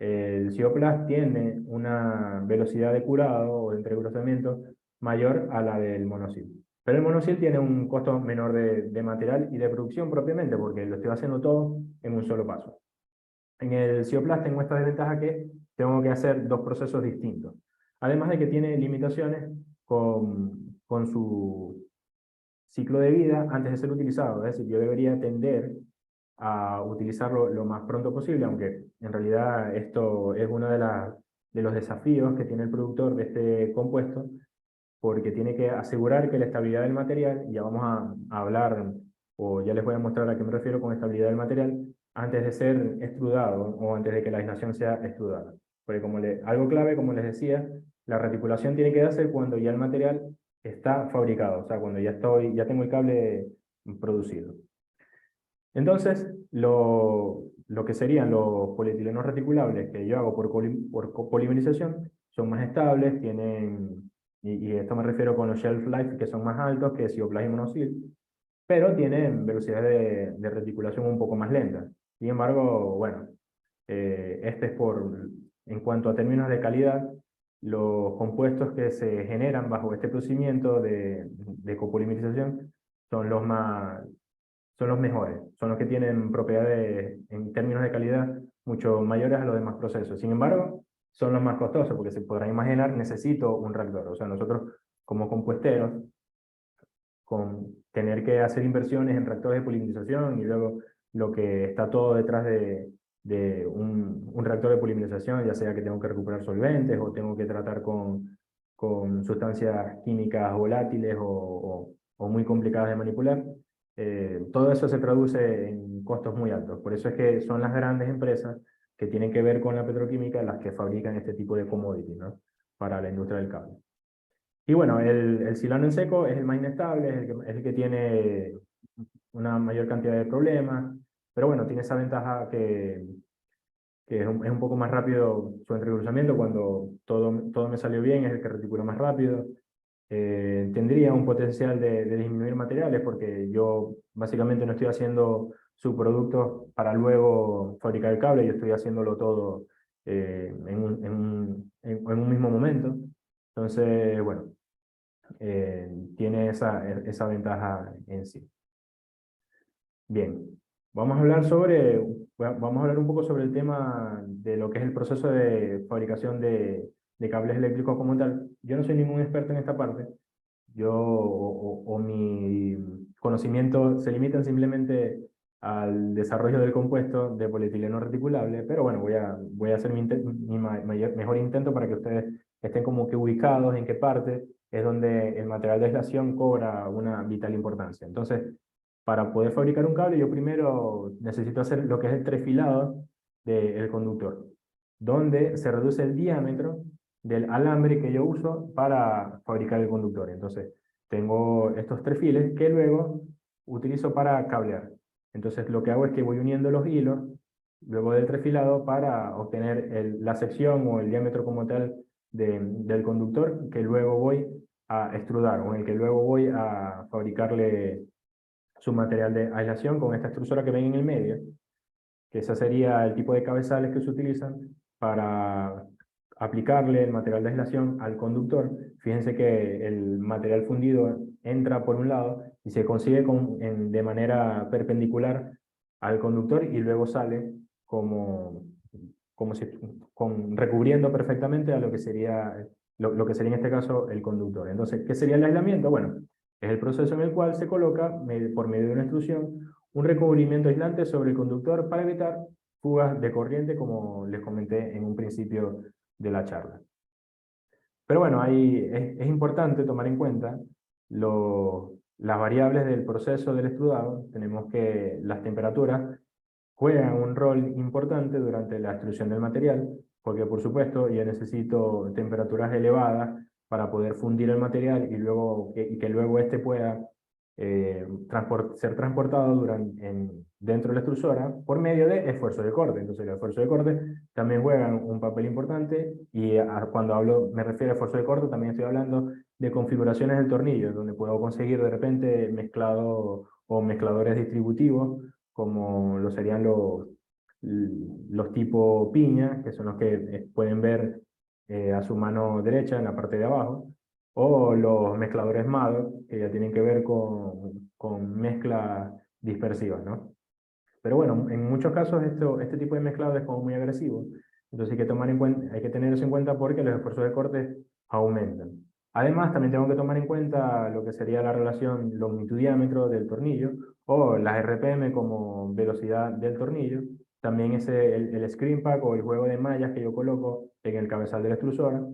el Cioplast tiene una velocidad de curado o de entrecruzamiento mayor a la del Monosil. Pero el Monosil tiene un costo menor de material y de producción propiamente, porque lo estoy haciendo todo en un solo paso. En el Cioplast tengo esta desventaja que tengo que hacer dos procesos distintos. Además de que tiene limitaciones con su ciclo de vida antes de ser utilizado. Es decir, yo debería tender a utilizarlo lo más pronto posible, aunque en realidad esto es uno de los desafíos que tiene el productor de este compuesto, porque tiene que asegurar que la estabilidad del material, y ya vamos a hablar, o ya les voy a mostrar a qué me refiero con estabilidad del material, antes de ser extrudado o antes de que la aislación sea extrudada. Porque algo clave, como les decía, la reticulación tiene que darse cuando ya el material está fabricado, o sea, cuando ya tengo el cable producido. Entonces, lo que serían los polietilenos reticulables que yo hago por polimerización son más estables, y esto me refiero con los shelf life que son más altos que Cioplast y Monosil, pero tienen velocidades de reticulación un poco más lentas. Sin embargo, bueno, en cuanto a términos de calidad, los compuestos que se generan bajo este procedimiento de copolimerización son son los mejores, son los que tienen propiedades en términos de calidad mucho mayores a los demás procesos. Sin embargo, son los más costosos, porque se podrán imaginar, necesito un reactor. O sea, nosotros como compuesteros, con tener que hacer inversiones en reactores de polimerización y luego lo que está todo detrás de un reactor de polimerización, ya sea que tengo que recuperar solventes o tengo que tratar con sustancias químicas volátiles o muy complicadas de manipular. Todo eso se traduce en costos muy altos. Por eso es que son las grandes empresas que tienen que ver con la petroquímica las que fabrican este tipo de commodity, ¿no? Para la industria del cable. Y bueno, el silano en seco es el más inestable, es el que tiene una mayor cantidad de problemas, pero bueno, tiene esa ventaja que es un poco más rápido su entrecruzamiento. Cuando todo me salió bien, es el que reticula más rápido. Tendría un potencial de disminuir materiales, porque yo básicamente no estoy haciendo subproductos para luego fabricar el cable, yo estoy haciéndolo todo en un mismo momento. Entonces, bueno, tiene esa ventaja en sí. Bien, vamos a hablar un poco sobre el tema de lo que es el proceso de fabricación de cables eléctricos como tal. Yo no soy ningún experto en esta parte, o mi conocimiento se limita simplemente al desarrollo del compuesto de polietileno reticulable, pero bueno, voy a hacer mi mejor intento para que ustedes estén como que ubicados en qué parte es donde el material de aislación cobra una vital importancia. Entonces, Para poder fabricar un cable, yo primero necesito hacer lo que es el trefilado del conductor, donde se reduce el diámetro del alambre que yo uso para fabricar el conductor. Entonces, tengo estos trefiles que luego utilizo para cablear. Entonces, lo que hago es que voy uniendo los hilos luego del trefilado para obtener la sección o el diámetro como tal del conductor, que luego voy a extrudar o en el que luego voy a fabricarle su material de aislación con esta extrusora que ven en el medio, que ese sería el tipo de cabezales que se utilizan para aplicarle el material de aislación al conductor. Fíjense que el material fundido entra por un lado y se consigue de manera perpendicular al conductor y luego sale como si, recubriendo perfectamente a lo que sería, lo que sería en este caso el conductor. Entonces, ¿qué sería el aislamiento? Bueno, es el proceso en el cual se coloca, por medio de una extrusión, un recubrimiento aislante sobre el conductor para evitar fugas de corriente, como les comenté en un principio de la charla. Pero bueno, ahí es importante tomar en cuenta las variables del proceso del extrudado. Tenemos que las temperaturas juegan un rol importante durante la extrusión del material, porque por supuesto yo necesito temperaturas elevadas para poder fundir el material y que luego este pueda ser transportado dentro de la extrusora por medio de esfuerzos de corte. Entonces los esfuerzos de corte también juegan un papel importante y cuando me refiero a esfuerzo de corte también estoy hablando de configuraciones del tornillo, donde puedo conseguir de repente mezclado o mezcladores distributivos como lo serían los tipo piña, que son los que pueden ver a su mano derecha en la parte de abajo, o los mezcladores MADO, que ya tienen que ver con mezclas dispersivas, ¿no? Pero bueno, en muchos casos este tipo de mezclado es como muy agresivo, entonces hay que tener eso en cuenta porque los esfuerzos de corte aumentan. Además, también tengo que tomar en cuenta lo que sería la relación longitud-diámetro del tornillo, o las RPM como velocidad del tornillo. También el screen pack o el juego de mallas que yo coloco en el cabezal de la extrusora,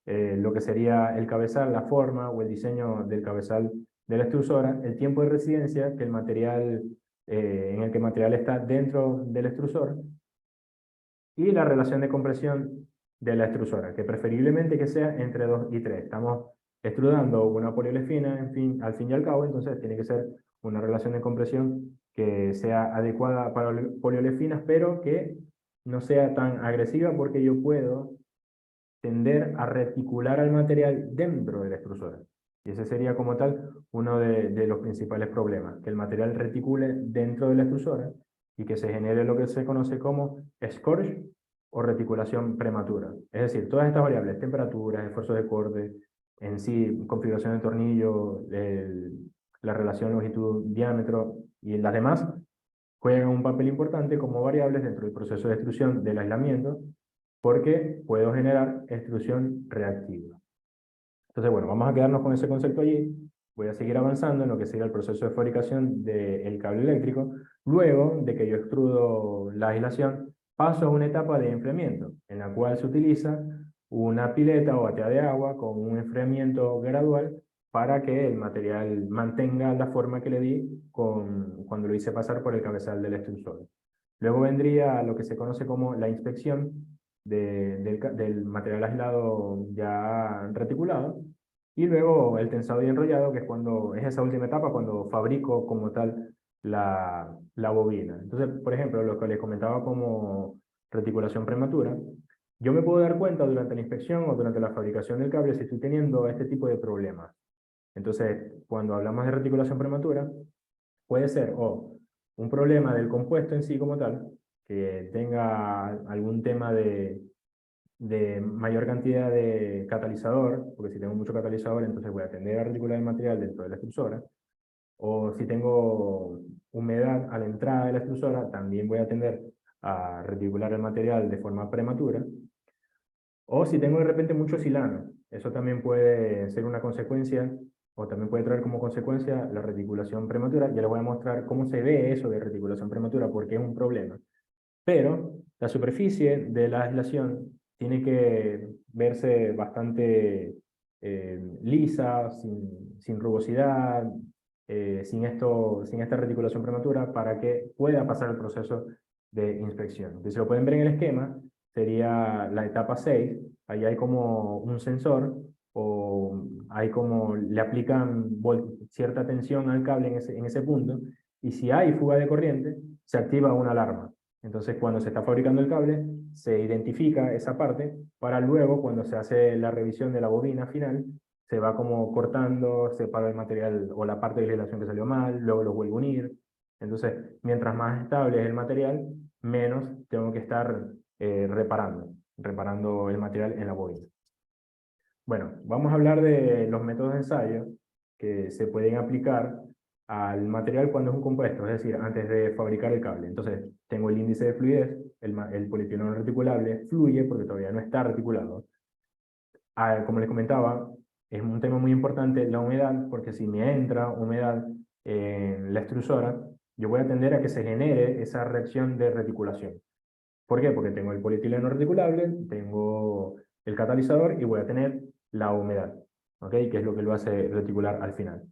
lo que sería el cabezal, la forma o el diseño del cabezal de la extrusora, el tiempo de residencia que el material, en el que el material está dentro del extrusor, y la relación de compresión de la extrusora, que preferiblemente que sea entre 2 y 3. Estamos extrudando una poliolefina, al fin y al cabo, entonces tiene que ser una relación de compresión que sea adecuada para poliolefinas, pero que no sea tan agresiva porque yo puedo tender a reticular al material dentro de la extrusora. Y ese sería como tal uno de los principales problemas, que el material reticule dentro de la extrusora y que se genere lo que se conoce como scorch o reticulación prematura. Es decir, todas estas variables, temperaturas, esfuerzo de corte, en sí, configuración del tornillo, la relación longitud-diámetro y las demás, juegan un papel importante como variables dentro del proceso de extrusión del aislamiento, porque puedo generar extrusión reactiva. Entonces, bueno, vamos a quedarnos con ese concepto allí. Voy a seguir avanzando en lo que sería el proceso de fabricación del cable eléctrico. Luego de que yo extrudo la aislación, paso a una etapa de enfriamiento, en la cual se utiliza una pileta o batea de agua con un enfriamiento gradual para que el material mantenga la forma que le di cuando lo hice pasar por el cabezal del extrusor. Luego vendría lo que se conoce como la inspección del material aislado ya reticulado, y luego el tensado y enrollado, que es esa última etapa cuando fabrico como tal la bobina. Entonces, por ejemplo, lo que les comentaba como reticulación prematura, yo me puedo dar cuenta durante la inspección o durante la fabricación del cable si estoy teniendo este tipo de problemas. Entonces, cuando hablamos de reticulación prematura, puede ser o un problema del compuesto en sí como tal, que tenga algún tema de mayor cantidad de catalizador, porque si tengo mucho catalizador, entonces voy a tender a reticular el material dentro de la extrusora, o si tengo humedad a la entrada de la extrusora, también voy a tender a reticular el material de forma prematura, o si tengo de repente mucho silano, eso también puede ser una consecuencia, o también puede traer como consecuencia la reticulación prematura. Ya les voy a mostrar cómo se ve eso de reticulación prematura, porque es un problema. Pero la superficie de la aislación tiene que verse bastante lisa, sin rugosidad, sin esta reticulación prematura para que pueda pasar el proceso de inspección. Entonces, si lo pueden ver en el esquema, sería la etapa 6. Ahí hay como un sensor o hay como le aplican cierta tensión al cable en ese punto, y si hay fuga de corriente, se activa una alarma. Entonces, cuando se está fabricando el cable, se identifica esa parte para luego, cuando se hace la revisión de la bobina final, se va como cortando, se para el material o la parte de aislación que salió mal, luego lo vuelvo a unir. Entonces, mientras más estable es el material, menos tengo que estar reparando el material en la bobina. Bueno, vamos a hablar de los métodos de ensayo que se pueden aplicar al material cuando es un compuesto, es decir, antes de fabricar el cable. Entonces, tengo el índice de fluidez, el polietileno reticulable fluye porque todavía no está reticulado. Como les comentaba, es un tema muy importante la humedad, porque si me entra humedad en la extrusora, yo voy a tender a que se genere esa reacción de reticulación. ¿Por qué? Porque tengo el polietileno reticulable, tengo el catalizador y voy a tener la humedad, ¿ok? Que es lo que lo hace reticular al final.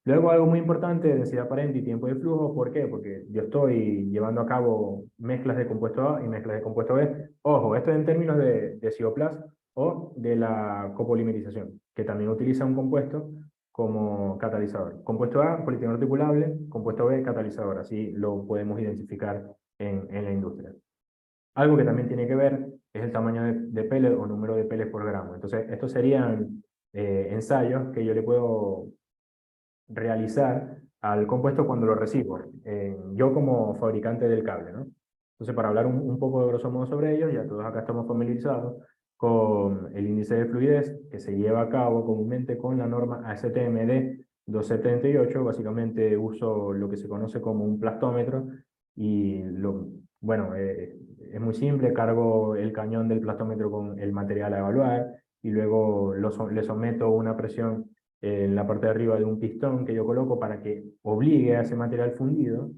Luego, algo muy importante, densidad aparente y tiempo de flujo. ¿Por qué? Porque yo estoy llevando a cabo mezclas de compuesto A y mezclas de compuesto B. Ojo, esto es en términos de Cioplas o de la copolimerización, que también utiliza un compuesto como catalizador. Compuesto A, polietileno reticulable; compuesto B, catalizador. Así lo podemos identificar en la industria. Algo que también tiene que ver es el tamaño de pellet o número de pellets por gramo. Entonces, estos serían ensayos que yo le puedo realizar al compuesto cuando lo recibo, yo como fabricante del cable, ¿no? Entonces, para hablar un poco de grosso modo sobre ellos, ya todos acá estamos familiarizados con el índice de fluidez que se lleva a cabo comúnmente con la norma ASTM D278. Básicamente uso lo que se conoce como un plastómetro y bueno, es muy simple. Cargo el cañón del plastómetro con el material a evaluar y luego le someto una presión en la parte de arriba de un pistón que yo coloco para que obligue a ese material fundido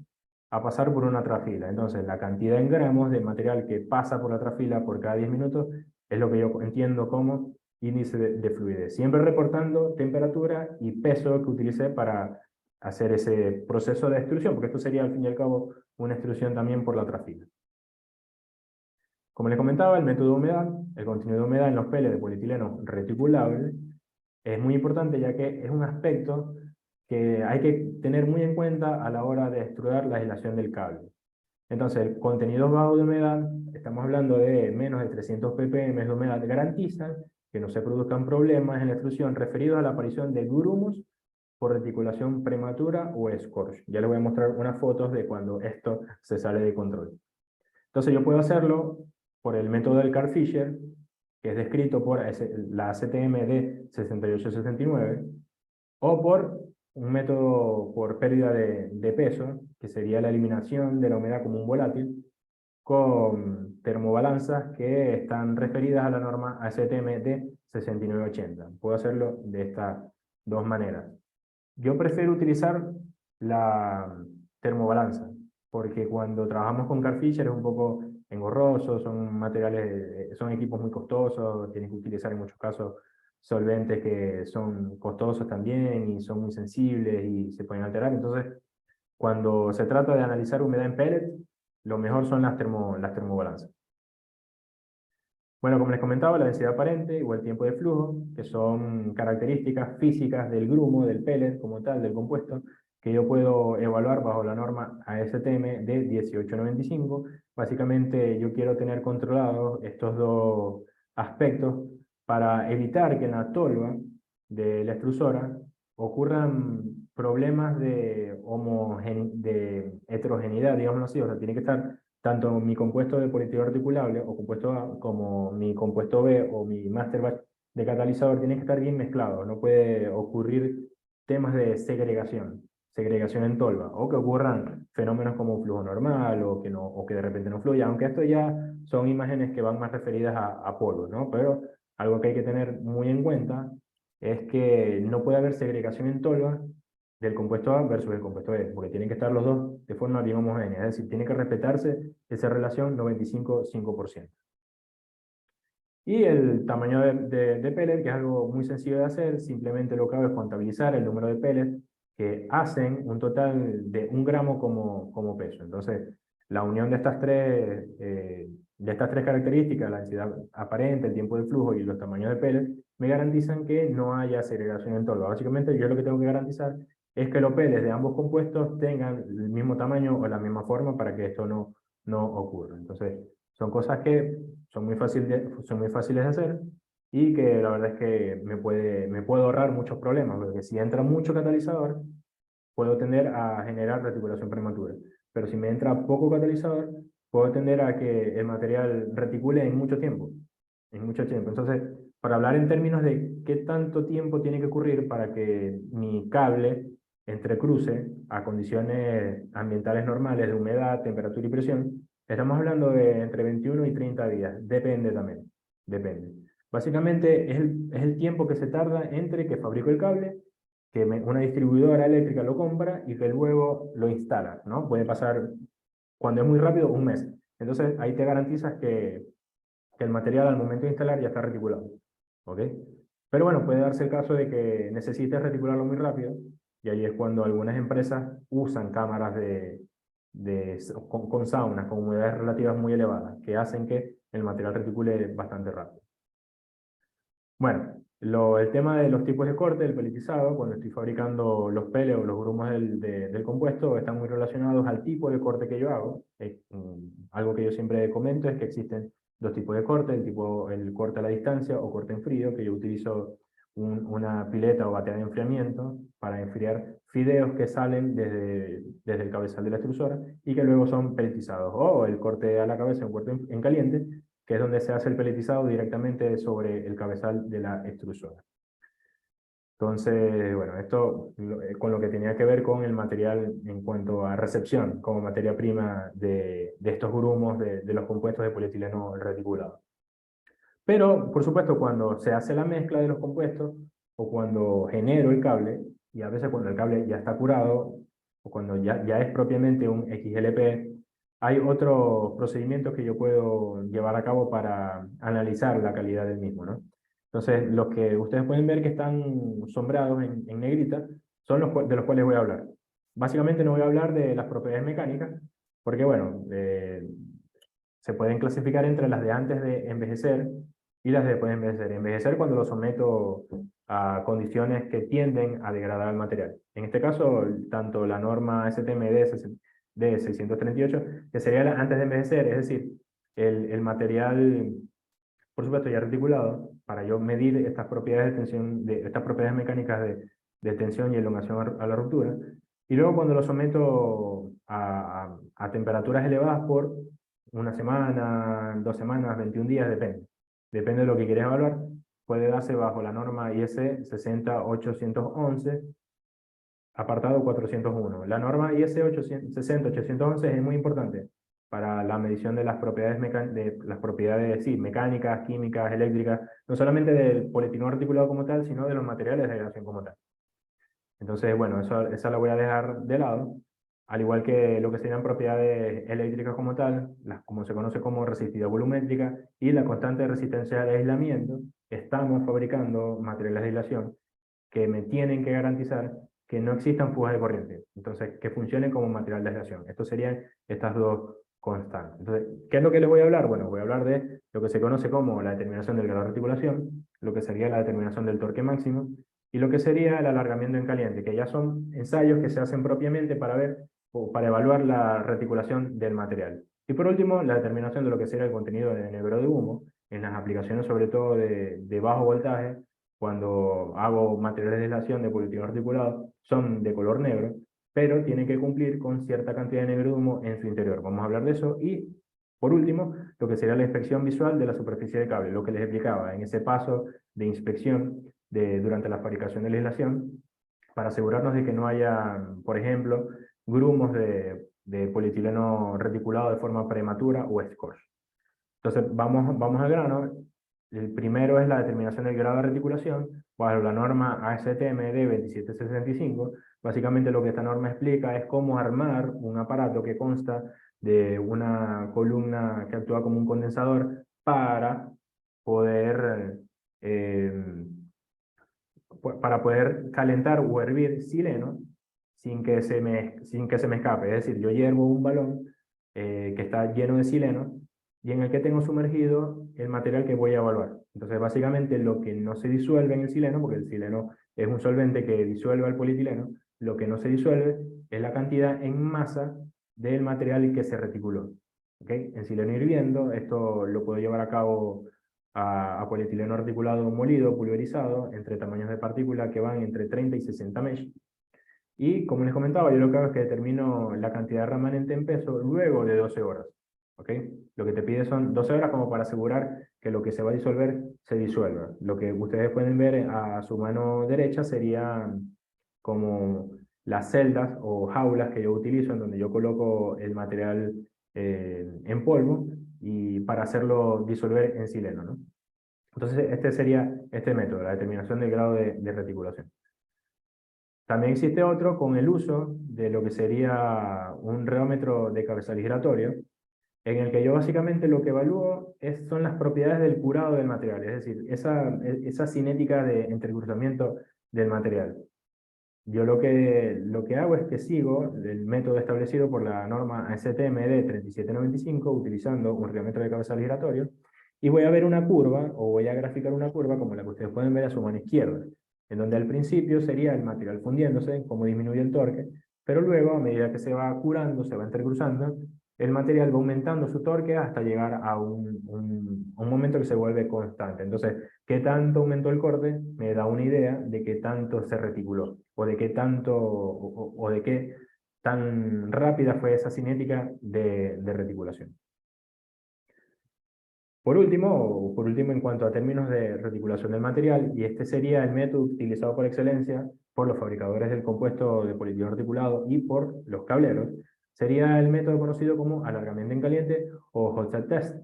a pasar por una trafila. Entonces, la cantidad en gramos de material que pasa por la trafila por cada 10 minutos es lo que yo entiendo como índice de fluidez. Siempre reportando temperatura y peso que utilicé para hacer ese proceso de extrusión, porque esto sería al fin y al cabo una extrusión también por la trafila. Como les comentaba, el método de humedad, el contenido de humedad en los pellets de polietileno reticulable, es muy importante, ya que es un aspecto que hay que tener muy en cuenta a la hora de extrudar la aislación del cable. Entonces, el contenido bajo de humedad, estamos hablando de menos de 300 ppm de humedad, garantizan que no se produzcan problemas en la extrusión referidos a la aparición de grumos por reticulación prematura o scorch. Ya les voy a mostrar unas fotos de cuando esto se sale de control. Entonces, yo puedo hacerlo por el método del Carl-Fischer, que es descrito por la ASTM D6869, o por un método por pérdida de peso, que sería la eliminación de la humedad como un volátil, con termobalanzas que están referidas a la norma ASTM D6980. Puedo hacerlo de estas dos maneras. Yo prefiero utilizar la termobalanza, porque cuando trabajamos con Carl-Fischer es un poco engorroso, son materiales, son equipos muy costosos, tienes que utilizar en muchos casos solventes que son costosos también y son muy sensibles y se pueden alterar. Entonces, cuando se trata de analizar humedad en pellet, lo mejor son las termobalanzas. Bueno, como les comentaba, la densidad aparente o el tiempo de flujo, que son características físicas del grumo, del pellet como tal, del compuesto, que yo puedo evaluar bajo la norma ASTM de 1895. Básicamente yo quiero tener controlados estos dos aspectos para evitar que en la tolva de la extrusora ocurran problemas de heterogeneidad, digámoslo así. O sea, tiene que estar tanto mi compuesto de polietileno reticulable o compuesto A como mi compuesto B o mi master batch de catalizador tienen que estar bien mezclados. No puede ocurrir temas de segregación en tolva, o que ocurran fenómenos como un flujo normal o que, no, o que de repente no fluya, aunque esto ya son imágenes que van más referidas a polvo, ¿no? Pero algo que hay que tener muy en cuenta es que no puede haber segregación en tolva del compuesto A versus el compuesto B, porque tienen que estar los dos de forma bien homogénea, es decir, tiene que respetarse esa relación 95-5%. Y el tamaño de pellet, que es algo muy sencillo de hacer, simplemente lo que hago es contabilizar el número de pellets que hacen un total de 1 gramo como peso. Entonces, la unión de estas tres características, la densidad aparente, el tiempo de flujo y los tamaños de pellets, me garantizan que no haya segregación en tolva. Básicamente, yo lo que tengo que garantizar es que los pellets de ambos compuestos tengan el mismo tamaño o la misma forma para que esto no ocurra. Entonces, son cosas que son muy fáciles de hacer y que la verdad es que me puedo ahorrar muchos problemas, porque si entra mucho catalizador, puedo tender a generar reticulación prematura. Pero si me entra poco catalizador, puedo tender a que el material reticule en mucho tiempo. En mucho tiempo. Entonces, para hablar en términos de qué tanto tiempo tiene que ocurrir para que mi cable entrecruce a condiciones ambientales normales de humedad, temperatura y presión, estamos hablando de entre 21 y 30 días. Depende también. Depende. Básicamente es el tiempo que se tarda entre que fabrico el cable, que una distribuidora eléctrica lo compra y que luego lo instala, ¿no? Puede pasar, cuando es muy rápido, un mes. Entonces, ahí te garantizas que el material al momento de instalar ya está reticulado, ¿ok? Pero bueno, puede darse el caso de que necesites reticularlo muy rápido, y ahí es cuando algunas empresas usan cámaras con saunas, con humedades relativas muy elevadas, que hacen que el material reticule bastante rápido. Bueno, el tema de los tipos de corte, el pelletizado, cuando estoy fabricando los pellets o los grumos del compuesto, están muy relacionados al tipo de corte que yo hago. Algo que yo siempre comento es que existen dos tipos de corte, el corte a la distancia o corte en frío, que yo utilizo una pileta o batea de enfriamiento para enfriar fideos que salen desde el cabezal de la extrusora y que luego son pelletizados. O el corte a la cabeza, un corte en caliente, que es donde se hace el pelletizado directamente sobre el cabezal de la extrusora. Entonces, bueno, esto con lo que tenía que ver con el material en cuanto a recepción como materia prima de estos grumos de los compuestos de polietileno reticulado. Pero, por supuesto, cuando se hace la mezcla de los compuestos o cuando genero el cable, y a veces cuando el cable ya está curado o cuando ya es propiamente un XLP, hay otros procedimientos que yo puedo llevar a cabo para analizar la calidad del mismo, ¿no? Entonces, los que ustedes pueden ver que están sombreados en negrita son de los cuales voy a hablar. Básicamente no voy a hablar de las propiedades mecánicas, porque bueno, se pueden clasificar entre las de antes de envejecer y las de después de envejecer. Envejecer cuando lo someto a condiciones que tienden a degradar el material. En este caso, tanto la norma STM de 638, que sería antes de envejecer, es decir, el material, por supuesto, ya reticulado, para yo medir estas propiedades de tensión, estas propiedades mecánicas de tensión y elongación a la ruptura, y luego cuando lo someto a temperaturas elevadas por una semana, 2 semanas, 21 días, depende. Depende de lo que quieras evaluar. Puede darse bajo la norma IS 60811, apartado 401. La norma IS 60811 es muy importante para la medición de las propiedades sí, mecánicas, químicas, eléctricas, no solamente del polietileno articulado como tal, sino de los materiales de aislación como tal. Entonces, bueno, esa la voy a dejar de lado, al igual que lo que serían propiedades eléctricas como tal, como se conoce como resistividad volumétrica y la constante de resistencia de aislamiento. Estamos fabricando materiales de aislación que me tienen que garantizar que no existan fugas de corriente, entonces que funcionen como material de aislación. Estos serían estas dos constantes. Entonces, ¿qué es lo que les voy a hablar? Bueno, voy a hablar de lo que se conoce como la determinación del grado de reticulación, lo que sería la determinación del torque máximo, y lo que sería el alargamiento en caliente, que ya son ensayos que se hacen propiamente para ver o para evaluar la reticulación del material. Y por último, la determinación de lo que sería el contenido de negro de humo, en las aplicaciones sobre todo de bajo voltaje, cuando hago materiales de aislación de polietileno articulado, son de color negro, pero tienen que cumplir con cierta cantidad de negro de humo en su interior. Vamos a hablar de eso. Y, por último, lo que sería la inspección visual de la superficie de cable, lo que les explicaba en ese paso de inspección durante la fabricación de la aislación, para asegurarnos de que no haya, por ejemplo, grumos de polietileno reticulado de forma prematura o scorch. Entonces, vamos al grano. El primero es la determinación del grado de reticulación, bajo la norma ASTM de 2765. Básicamente lo que esta norma explica es cómo armar un aparato que consta de una columna que actúa como un condensador eh, para poder calentar o hervir sileno sin que se me escape. Es decir, yo hiervo un balón que está lleno de sileno y en el que tengo sumergido el material que voy a evaluar. Entonces, básicamente, lo que no se disuelve en el sileno, porque el sileno es un solvente que disuelve al polietileno, lo que no se disuelve es la cantidad en masa del material que se reticuló. ¿Okay? En sileno hirviendo, esto lo puedo llevar a cabo a polietileno reticulado molido, pulverizado, entre tamaños de partícula que van entre 30 y 60 mesh. Y como les comentaba, yo lo que hago es que determino la cantidad remanente en peso luego de 12 horas. ¿Okay? Lo que te pide son 12 horas como para asegurar que lo que se va a disolver se disuelva. Lo que ustedes pueden ver a su mano derecha serían como las celdas o jaulas que yo utilizo en donde yo coloco el material en polvo y para hacerlo disolver en sileno, ¿no? Entonces este sería este método, la determinación del grado de reticulación. También existe otro con el uso de lo que sería un reómetro de cabezal giratorio, en el que yo básicamente lo que evalúo son las propiedades del curado del material, es decir, esa cinética de entrecruzamiento del material. Yo lo que hago es que sigo el método establecido por la norma ASTM-D 3795, utilizando un reómetro de cabezal giratorio, y voy a ver una curva, o voy a graficar una curva como la que ustedes pueden ver a su mano izquierda, en donde al principio sería el material fundiéndose, cómo disminuye el torque, pero luego, a medida que se va curando, se va entrecruzando, el material va aumentando su torque hasta llegar a un momento que se vuelve constante. Entonces, qué tanto aumentó el corte me da una idea de qué tanto se reticuló, o de qué tanto, o de qué tan rápida fue esa cinética de reticulación. Por último, en cuanto a términos de reticulación del material, y este sería el método utilizado por excelencia por los fabricadores del compuesto de polietileno reticulado y por los cableros, sería el método conocido como alargamiento en caliente o hot set test,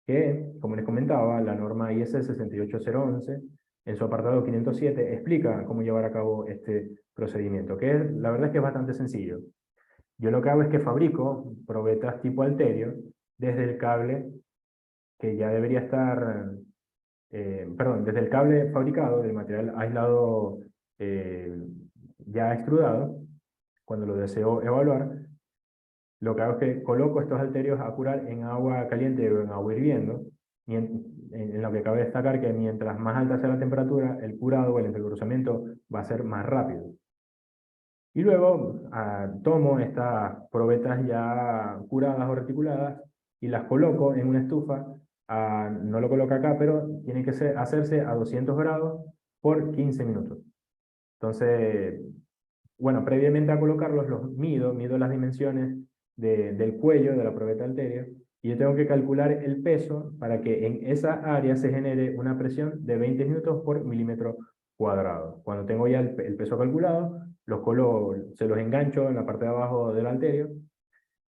que, como les comentaba, la norma IS 68011, en su apartado 507, explica cómo llevar a cabo este procedimiento, que la verdad es que es bastante sencillo. Yo lo que hago es que fabrico probetas tipo Alterio desde el cable que ya debería estar, perdón, desde el cable fabricado del material aislado ya extrudado, cuando lo deseo evaluar, lo que hago es que coloco estos halterios a curar en agua caliente o en agua hirviendo, y en lo que cabe destacar que mientras más alta sea la temperatura, el curado o el entrecruzamiento va a ser más rápido. Y luego tomo estas probetas ya curadas o reticuladas y las coloco en una estufa. No lo coloco acá, pero tiene que hacerse a 200 grados por 15 minutos. Entonces, bueno, previamente a colocarlos los mido las dimensiones del cuello de la probeta halteria, y yo tengo que calcular el peso para que en esa área se genere una presión de 20 newtons por milímetro cuadrado. Cuando tengo ya el peso calculado, se los engancho en la parte de abajo del halterio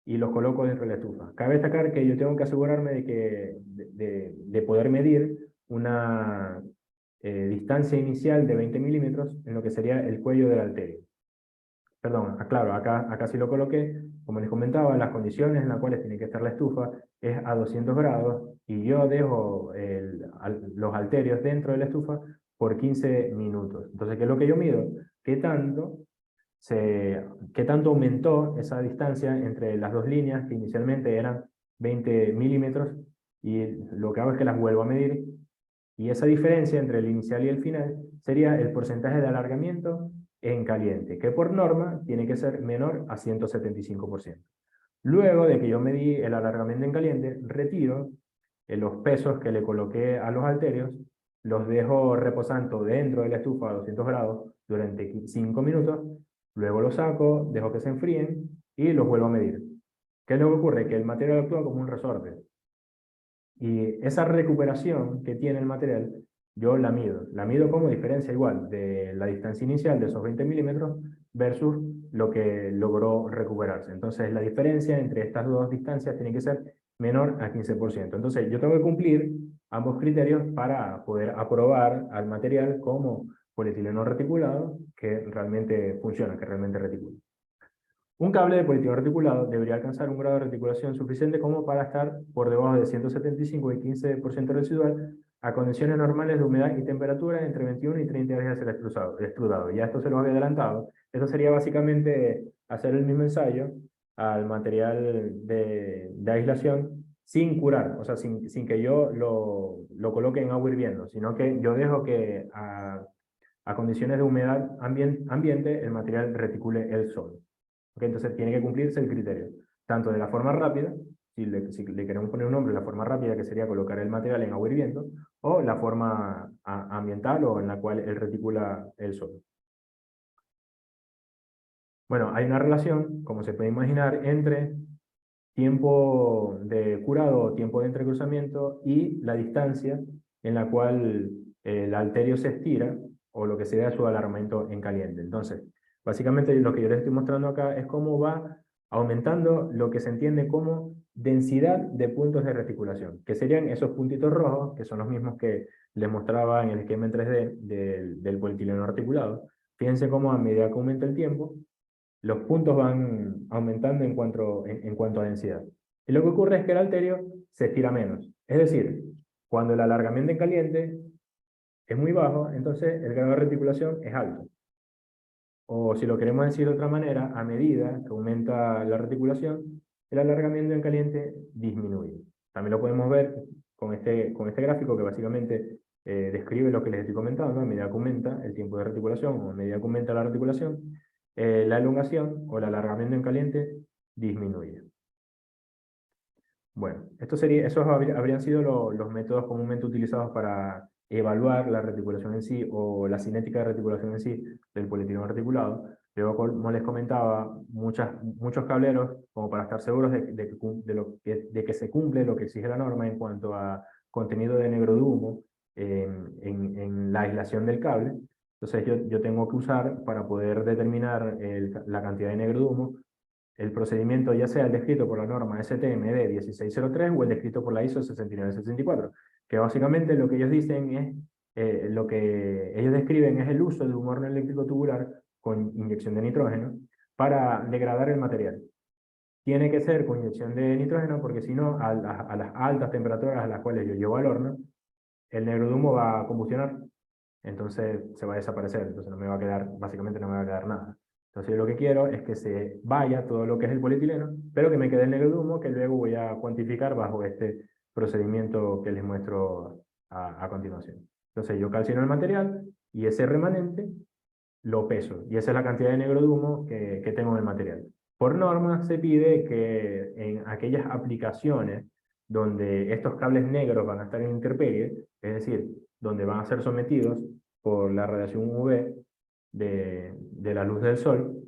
y los coloco dentro de la estufa. Cabe destacar que yo tengo que asegurarme de poder medir una distancia inicial de 20 milímetros en lo que sería el cuello del halterio. Perdón, claro, acá sí lo coloqué. Como les comentaba, las condiciones en las cuales tiene que estar la estufa es a 200 grados y yo dejo los halterios dentro de la estufa por 15 minutos. Entonces, ¿qué es lo que yo mido? ¿Qué tanto aumentó esa distancia entre las dos líneas que inicialmente eran 20 milímetros? Y lo que hago es que las vuelvo a medir, y esa diferencia entre el inicial y el final sería el porcentaje de alargamiento en caliente, que por norma tiene que ser menor a 175%. Luego de que yo medí el alargamiento en caliente, retiro los pesos que le coloqué a los halterios, los dejo reposando dentro de la estufa a 200 grados durante 5 minutos, luego los saco, dejo que se enfríen y los vuelvo a medir. ¿Qué es lo que ocurre? Que el material actúa como un resorte. Y esa recuperación que tiene el material, yo la mido. La mido como diferencia igual de la distancia inicial de esos 20 milímetros versus lo que logró recuperarse. Entonces, la diferencia entre estas dos distancias tiene que ser menor a 15%. Entonces, yo tengo que cumplir ambos criterios para poder aprobar al material como polietileno reticulado que realmente funciona, que realmente reticula. Un cable de polietileno reticulado debería alcanzar un grado de reticulación suficiente como para estar por debajo de 175 y 15% residual a condiciones normales de humedad y temperatura entre 21 y 30 días de ser extrudado. Ya esto se lo había adelantado. Esto sería básicamente hacer el mismo ensayo al material de aislación sin curar, o sea, sin que yo lo coloque en agua hirviendo, sino que yo dejo que a condiciones de humedad ambiente el material reticule el sol. ¿Okay? Entonces tiene que cumplirse el criterio, tanto de la forma rápida, si le queremos poner un nombre, la forma rápida que sería colocar el material en agua hirviendo, o la forma ambiental o en la cual él reticula el sol. Bueno, hay una relación, como se puede imaginar, entre tiempo de curado o tiempo de entrecruzamiento y la distancia en la cual el halterio se estira o lo que sea su alargamiento en caliente. Entonces, básicamente lo que yo les estoy mostrando acá es cómo va aumentando lo que se entiende como densidad de puntos de reticulación, que serían esos puntitos rojos, que son los mismos que les mostraba en el esquema en 3D del polietileno articulado. Fíjense cómo a medida que aumenta el tiempo, los puntos van aumentando en cuanto a densidad. Y lo que ocurre es que el halterio se estira menos. Es decir, cuando el alargamiento en caliente es muy bajo, entonces el grado de reticulación es alto. O si lo queremos decir de otra manera, a medida que aumenta la reticulación, el alargamiento en caliente disminuye. También lo podemos ver con este gráfico que básicamente describe lo que les estoy comentando. A medida que aumenta el tiempo de reticulación o a medida que aumenta la reticulación, la elongación o el alargamiento en caliente disminuye. Bueno, esos habrían sido los métodos comúnmente utilizados para evaluar la reticulación en sí o la cinética de reticulación en sí del polietileno articulado. Luego, como les comentaba, muchos cableros, como para estar seguros de que se cumple lo que exige la norma en cuanto a contenido de negro de humo en la aislación del cable. Entonces yo tengo que usar, para poder determinar la cantidad de negro de humo, el procedimiento ya sea el descrito por la norma STMD 1603 o el descrito por la ISO 6964, que básicamente lo que ellos dicen es, lo que ellos describen es el uso de un horno eléctrico tubular con inyección de nitrógeno para degradar el material. Tiene que ser con inyección de nitrógeno porque si no, a las altas temperaturas a las cuales yo llevo al horno, el negro de humo va a combustionar, entonces se va a desaparecer, entonces no me va a quedar, básicamente no me va a quedar nada. Entonces yo lo que quiero es que se vaya todo lo que es el polietileno, pero que me quede el negro de humo que luego voy a cuantificar bajo este procedimiento que les muestro a continuación. Entonces yo calcino el material y ese remanente lo peso, y esa es la cantidad de negro de humo que tengo en el material. Por norma se pide que en aquellas aplicaciones donde estos cables negros van a estar en intemperie, es decir, donde van a ser sometidos por la radiación UV de la luz del sol,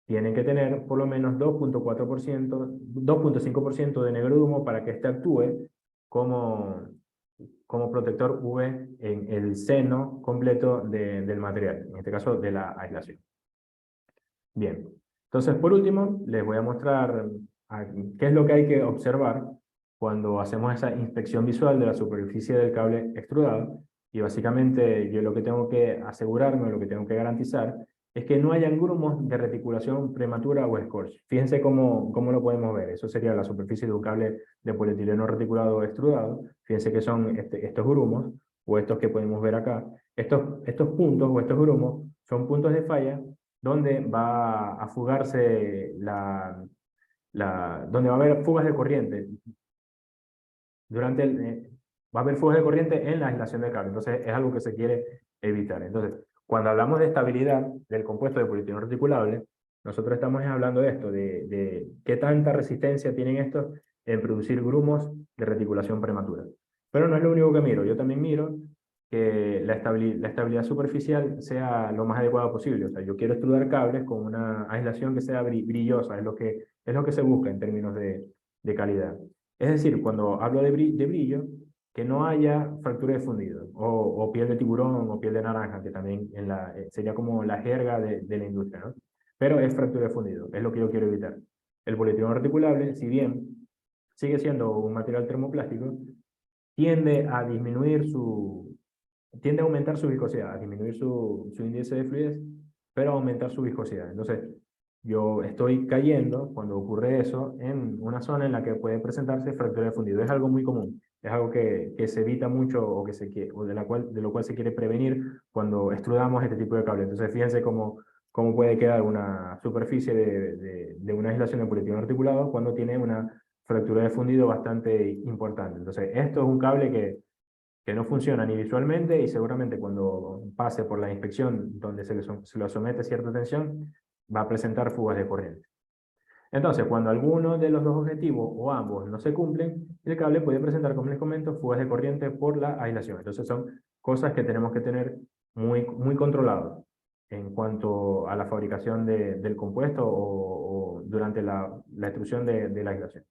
tienen que tener por lo menos 2.5% de negro de humo para que éste actúe como protector UV en el seno completo del material, en este caso de la aislación. Bien, entonces por último les voy a mostrar qué es lo que hay que observar cuando hacemos esa inspección visual de la superficie del cable extrudado, y básicamente yo lo que tengo que asegurarme, lo que tengo que garantizar, es que no hayan grumos de reticulación prematura o scorch. Fíjense cómo lo podemos ver. Eso sería la superficie de un cable de polietileno reticulado extrudado. Fíjense que son estos grumos, o estos que podemos ver acá. Estos puntos o estos grumos son puntos de falla donde va a fugarse donde va a haber fugas de corriente. Va a haber fugas de corriente en la aislación del cable. Entonces es algo que se quiere evitar. Entonces, cuando hablamos de estabilidad del compuesto de polietileno reticulable, nosotros estamos hablando de esto, de qué tanta resistencia tienen estos en producir grumos de reticulación prematura. Pero no es lo único que miro. Yo también miro que la estabilidad superficial sea lo más adecuada posible. O sea, yo quiero extrudar cables con una aislación que sea brillosa, es lo que se busca en términos de calidad. Es decir, cuando hablo de brillo, que no haya fractura de fundido, o piel de tiburón, o piel de naranja, que también sería como la jerga de la industria, ¿no? Pero es fractura de fundido, es lo que yo quiero evitar. El polietileno reticulable, si bien sigue siendo un material termoplástico, tiende a aumentar su viscosidad, a disminuir su índice de fluidez, pero a aumentar su viscosidad. Entonces, yo estoy cayendo, cuando ocurre eso, en una zona en la que puede presentarse fractura de fundido. Es algo muy común. Es algo que se evita mucho o, o de lo cual se quiere prevenir cuando extrudamos este tipo de cable. Entonces, fíjense cómo puede quedar una superficie de una aislación de polietileno articulado cuando tiene una fractura de fundido bastante importante. Entonces, esto es un cable que no funciona ni visualmente y seguramente cuando pase por la inspección donde se lo somete a cierta tensión, va a presentar fugas de corriente. Entonces, cuando alguno de los dos objetivos o ambos no se cumplen, el cable puede presentar, como les comento, fugas de corriente por la aislación. Entonces, son cosas que tenemos que tener muy controladas en cuanto a la fabricación del compuesto o durante la extrusión de la aislación.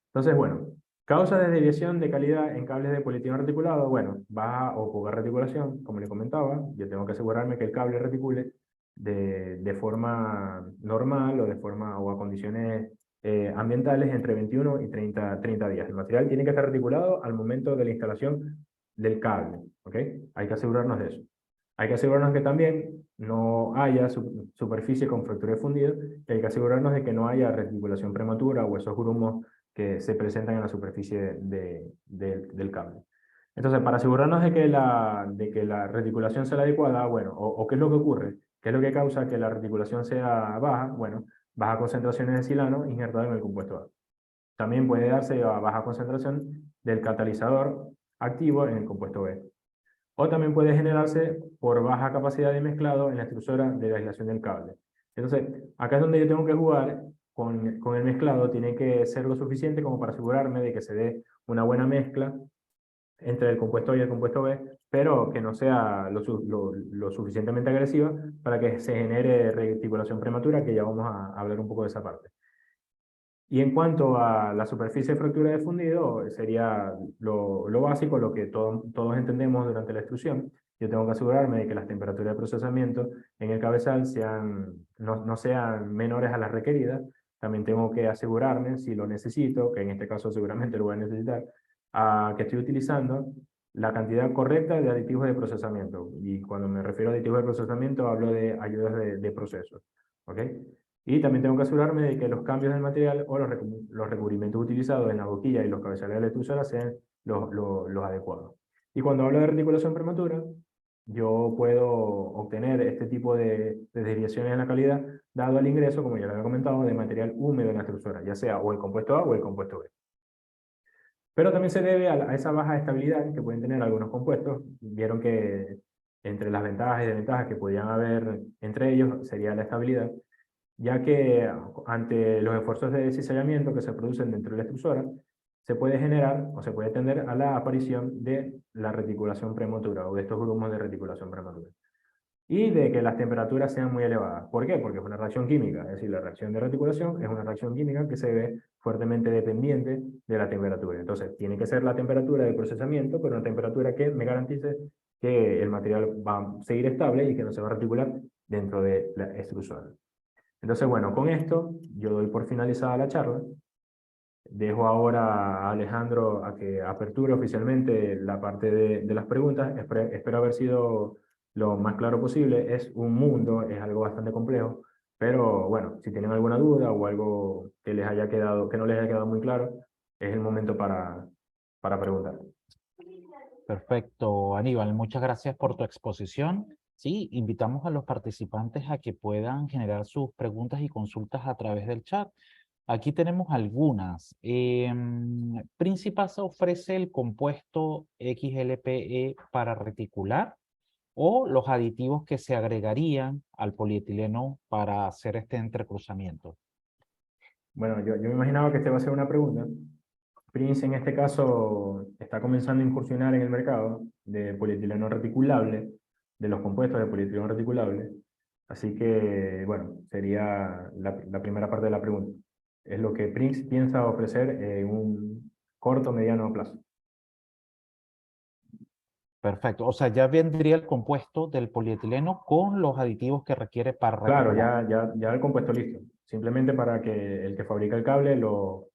Entonces, bueno, causas de desviación de calidad en cables de polietileno reticulado, bueno, baja o poca reticulación, como le comentaba, yo tengo que asegurarme que el cable reticule de forma normal o a condiciones ambientales entre 21 y 30 días. El material tiene que estar reticulado al momento de la instalación del cable, ¿ok? Hay que asegurarnos de eso. Hay que asegurarnos que también no haya superficie con fractura de fundido y hay que asegurarnos de que no haya reticulación prematura o esos grumos que se presentan en la superficie del cable. Entonces, para asegurarnos de que la reticulación sea la adecuada, bueno, o qué es lo que ocurre, qué es lo que causa que la reticulación sea baja, bueno, baja concentraciones de silano injertado en el compuesto A. También puede darse a baja concentración del catalizador activo en el compuesto B. O también puede generarse por baja capacidad de mezclado en la extrusora de la aislación del cable. Entonces, acá es donde yo tengo que jugar con el mezclado, tiene que ser lo suficiente como para asegurarme de que se dé una buena mezcla entre el compuesto A y el compuesto B, pero que no sea lo suficientemente agresiva para que se genere reticulación prematura, que ya vamos a hablar un poco de esa parte. Y en cuanto a la superficie de fractura de fundido, sería lo básico, lo que todos entendemos durante la extrusión. Yo tengo que asegurarme de que las temperaturas de procesamiento en el cabezal no sean menores a las requeridas. También tengo que asegurarme, si lo necesito, que en este caso seguramente lo voy a necesitar, que estoy utilizando la cantidad correcta de aditivos de procesamiento. Y cuando me refiero a aditivos de procesamiento, hablo de ayudas de proceso. ¿Ok? Y también tengo que asegurarme de que los cambios del material o los recubrimientos utilizados en la boquilla y los cabezales de la extrusora sean los adecuados. Y cuando hablo de reticulación prematura, yo puedo obtener este tipo de desviaciones en la calidad dado el ingreso, como ya lo había comentado, de material húmedo en la extrusora, ya sea o el compuesto A o el compuesto B. Pero también se debe a esa baja estabilidad que pueden tener algunos compuestos. Vieron que entre las ventajas y desventajas que podían haber entre ellos sería la estabilidad, ya que ante los esfuerzos de cizallamiento que se producen dentro de la extrusora, se puede generar o se puede tender a la aparición de la reticulación prematura o de estos grumos de reticulación prematura. Y de que las temperaturas sean muy elevadas. ¿Por qué? Porque es una reacción química, es decir, la reacción de reticulación es una reacción química que se ve fuertemente dependiente de la temperatura. Entonces, tiene que ser la temperatura de procesamiento, pero una temperatura que me garantice que el material va a seguir estable y que no se va a reticular dentro de la extrusora. Entonces, bueno, con esto yo doy por finalizada la charla. Dejo ahora a Alejandro a que aperture oficialmente la parte de las preguntas. Espero haber sido lo más claro posible. Es un mundo, es algo bastante complejo, pero bueno, si tienen alguna duda o algo que les haya quedado, que no les haya quedado muy claro, es el momento para preguntar. Perfecto, Aníbal, muchas gracias por tu exposición. Sí, invitamos a los participantes a que puedan generar sus preguntas y consultas a través del chat. Aquí tenemos algunas. ¿Principasa ofrece el compuesto XLPE para reticular o los aditivos que se agregarían al polietileno para hacer este entrecruzamiento? Bueno, yo me imaginaba que esta va a ser una pregunta. Prince en este caso está comenzando a incursionar en el mercado de polietileno reticulable, de los compuestos de polietileno reticulable. Así que, bueno, sería la primera parte de la pregunta. Es lo que Prince piensa ofrecer en un corto, mediano plazo. Perfecto. O sea, ya vendría el compuesto del polietileno con los aditivos que requiere para Claro, reticular. ya el compuesto listo. Simplemente para que el que fabrica el cable lo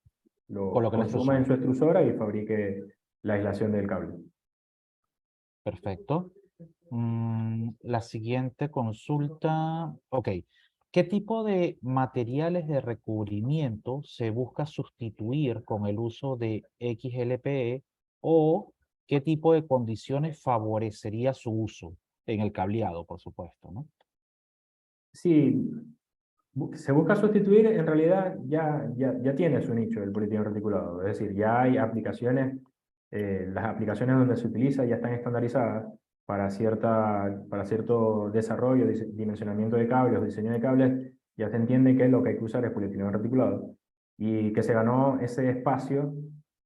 Coloque la consuma en extrusora. su extrusora y fabrique la aislación del cable. Perfecto. La siguiente consulta. Ok. ¿Qué tipo de materiales de recubrimiento se busca sustituir con el uso de XLPE o qué tipo de condiciones favorecería su uso en el cableado, por supuesto, ¿no? Sí, se busca sustituir, en realidad ya tiene su nicho el polietileno reticulado, es decir, ya hay aplicaciones, las aplicaciones donde se utiliza ya están estandarizadas para cierto desarrollo, dimensionamiento de cables o diseño de cables, ya se entiende que lo que hay que usar es polietileno reticulado y que se ganó ese espacio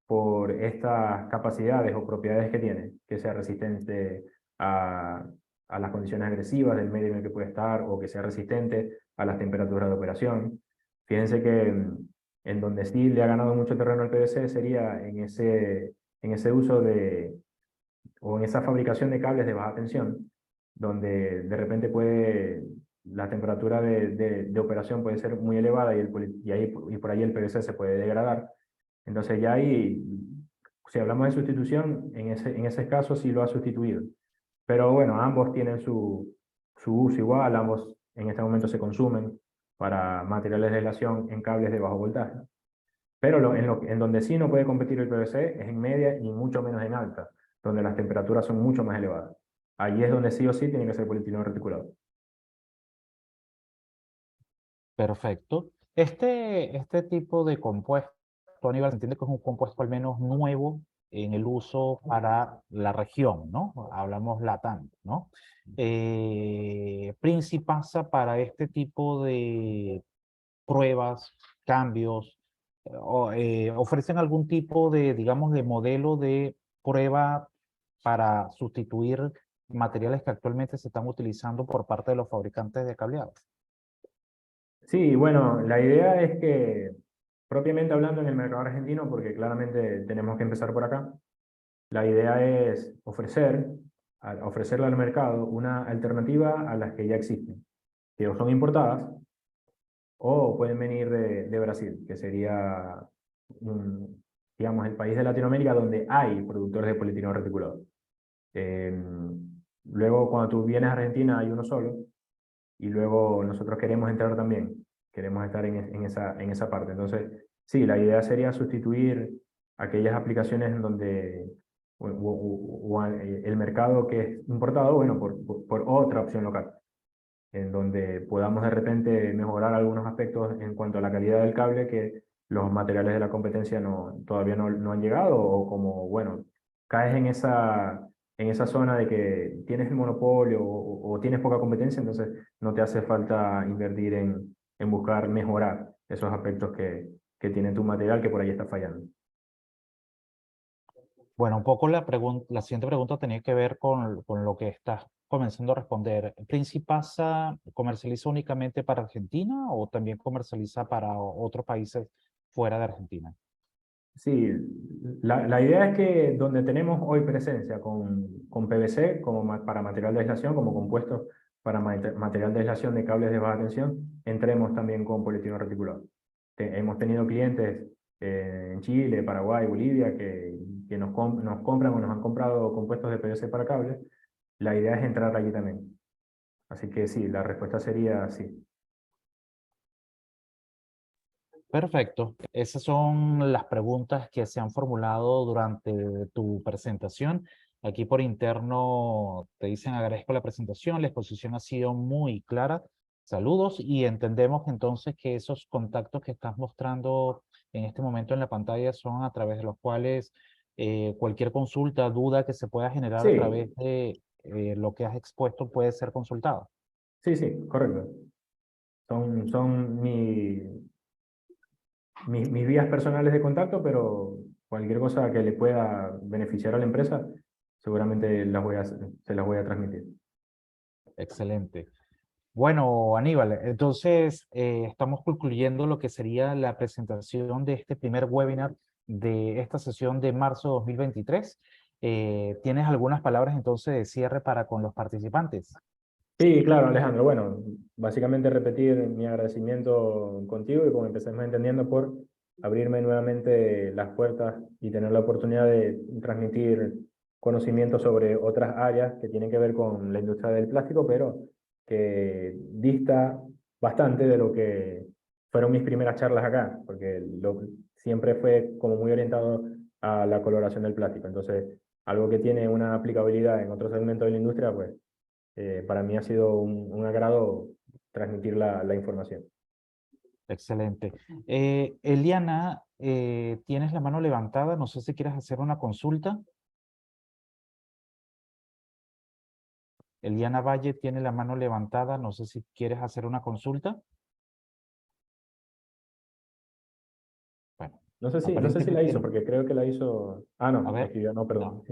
por estas capacidades o propiedades que tiene, que sea resistente a, a las condiciones agresivas del medio en el que puede estar o que sea resistente a las temperaturas de operación. Fíjense que en donde sí le ha ganado mucho terreno al PVC sería en ese uso o en esa fabricación de cables de baja tensión, donde de repente la temperatura de operación puede ser muy elevada y por ahí el PVC se puede degradar. Entonces ya ahí, si hablamos de sustitución, en ese caso sí lo ha sustituido. Pero bueno, ambos tienen su uso igual, ambos en este momento se consumen para materiales de aislación en cables de bajo voltaje. Pero en donde sí no puede competir el PVC es en media y mucho menos en alta, donde las temperaturas son mucho más elevadas. Allí es donde sí o sí tiene que ser polietileno reticulado. Perfecto. Este tipo de compuesto, Aníbal, se entiende que es un compuesto al menos nuevo en el uso para la región, ¿no? Hablamos LATAM, ¿no? Princi pasa para este tipo de pruebas, cambios, ofrecen algún tipo de, digamos, de modelo de prueba para sustituir materiales que actualmente se están utilizando por parte de los fabricantes de cableados. Sí, bueno, la idea es que, propiamente hablando en el mercado argentino, porque claramente tenemos que empezar por acá, la idea es ofrecerle al mercado una alternativa a las que ya existen, que o son importadas o pueden venir de Brasil, que sería, digamos, el país de Latinoamérica donde hay productores de polietileno reticulado. Luego, cuando tú vienes a Argentina, hay uno solo, y luego nosotros queremos entrar también, queremos estar en esa parte. Entonces, sí, la idea sería sustituir aquellas aplicaciones en donde el mercado que es importado, bueno, por otra opción local, en donde podamos de repente mejorar algunos aspectos en cuanto a la calidad del cable que los materiales de la competencia todavía no han llegado, o como, bueno, caes en esa zona de que tienes el monopolio o tienes poca competencia, entonces no te hace falta invertir en buscar mejorar esos aspectos que tiene tu material que por ahí está fallando. Bueno, un poco la siguiente pregunta tenía que ver con lo que estás comenzando a responder. ¿Principasa comercializa únicamente para Argentina o también comercializa para otros países fuera de Argentina? Sí, la idea es que donde tenemos hoy presencia con PVC como para material de aislación, como compuestos para material de aislación de cables de baja tensión, entremos también con polietileno reticulado. Hemos tenido clientes en Chile, Paraguay, Bolivia que nos compran o nos han comprado compuestos de PVC para cables. La idea es entrar allí también. Así que sí, la respuesta sería sí. Perfecto. Esas son las preguntas que se han formulado durante tu presentación. Aquí por interno te dicen agradezco la presentación, la exposición ha sido muy clara. Saludos y entendemos entonces que esos contactos que estás mostrando en este momento en la pantalla son a través de los cuales cualquier consulta, duda que se pueda generar a Sí, través de lo que has expuesto puede ser consultado. sí, sí, correcto. Son mis vías personales de contacto, pero cualquier cosa que le pueda beneficiar a la empresa, seguramente se las voy a transmitir. Excelente. Bueno, Aníbal, entonces estamos concluyendo lo que sería la presentación de este primer webinar de esta sesión de marzo 2023. ¿Tienes algunas palabras entonces de cierre para con los participantes? Sí, claro, Alejandro. Bueno, básicamente repetir mi agradecimiento contigo y como empecemos entendiendo por abrirme nuevamente las puertas y tener la oportunidad de transmitir conocimientos sobre otras áreas que tienen que ver con la industria del plástico, pero que dista bastante de lo que fueron mis primeras charlas acá, porque siempre fue como muy orientado a la coloración del plástico. Entonces, algo que tiene una aplicabilidad en otros segmentos de la industria, pues para mí ha sido un agrado transmitir la información. Excelente. Eliana, tienes la mano levantada. No sé si quieres hacer una consulta. Eliana Valle tiene la mano levantada. No sé si quieres hacer una consulta. Bueno, No sé si la aparentemente hizo, no. porque creo que la hizo... Ah, A no, ver. escribió, no, perdón.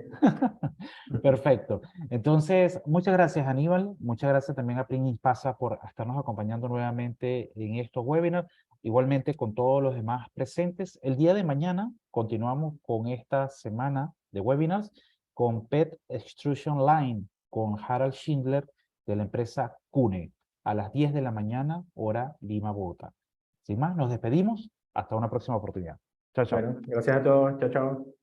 No. Perfecto. Entonces, muchas gracias, Aníbal. Muchas gracias también a Pringis Pasa por estarnos acompañando nuevamente en estos webinars. Igualmente con todos los demás presentes. El día de mañana continuamos con esta semana de webinars con PET Extrusion Line, con Harald Schindler de la empresa Cune, a las 10 de la mañana, hora Lima, Bogotá. Sin más, nos despedimos. Hasta una próxima oportunidad. Chao, chao. Bueno, gracias a todos. Chao, chao.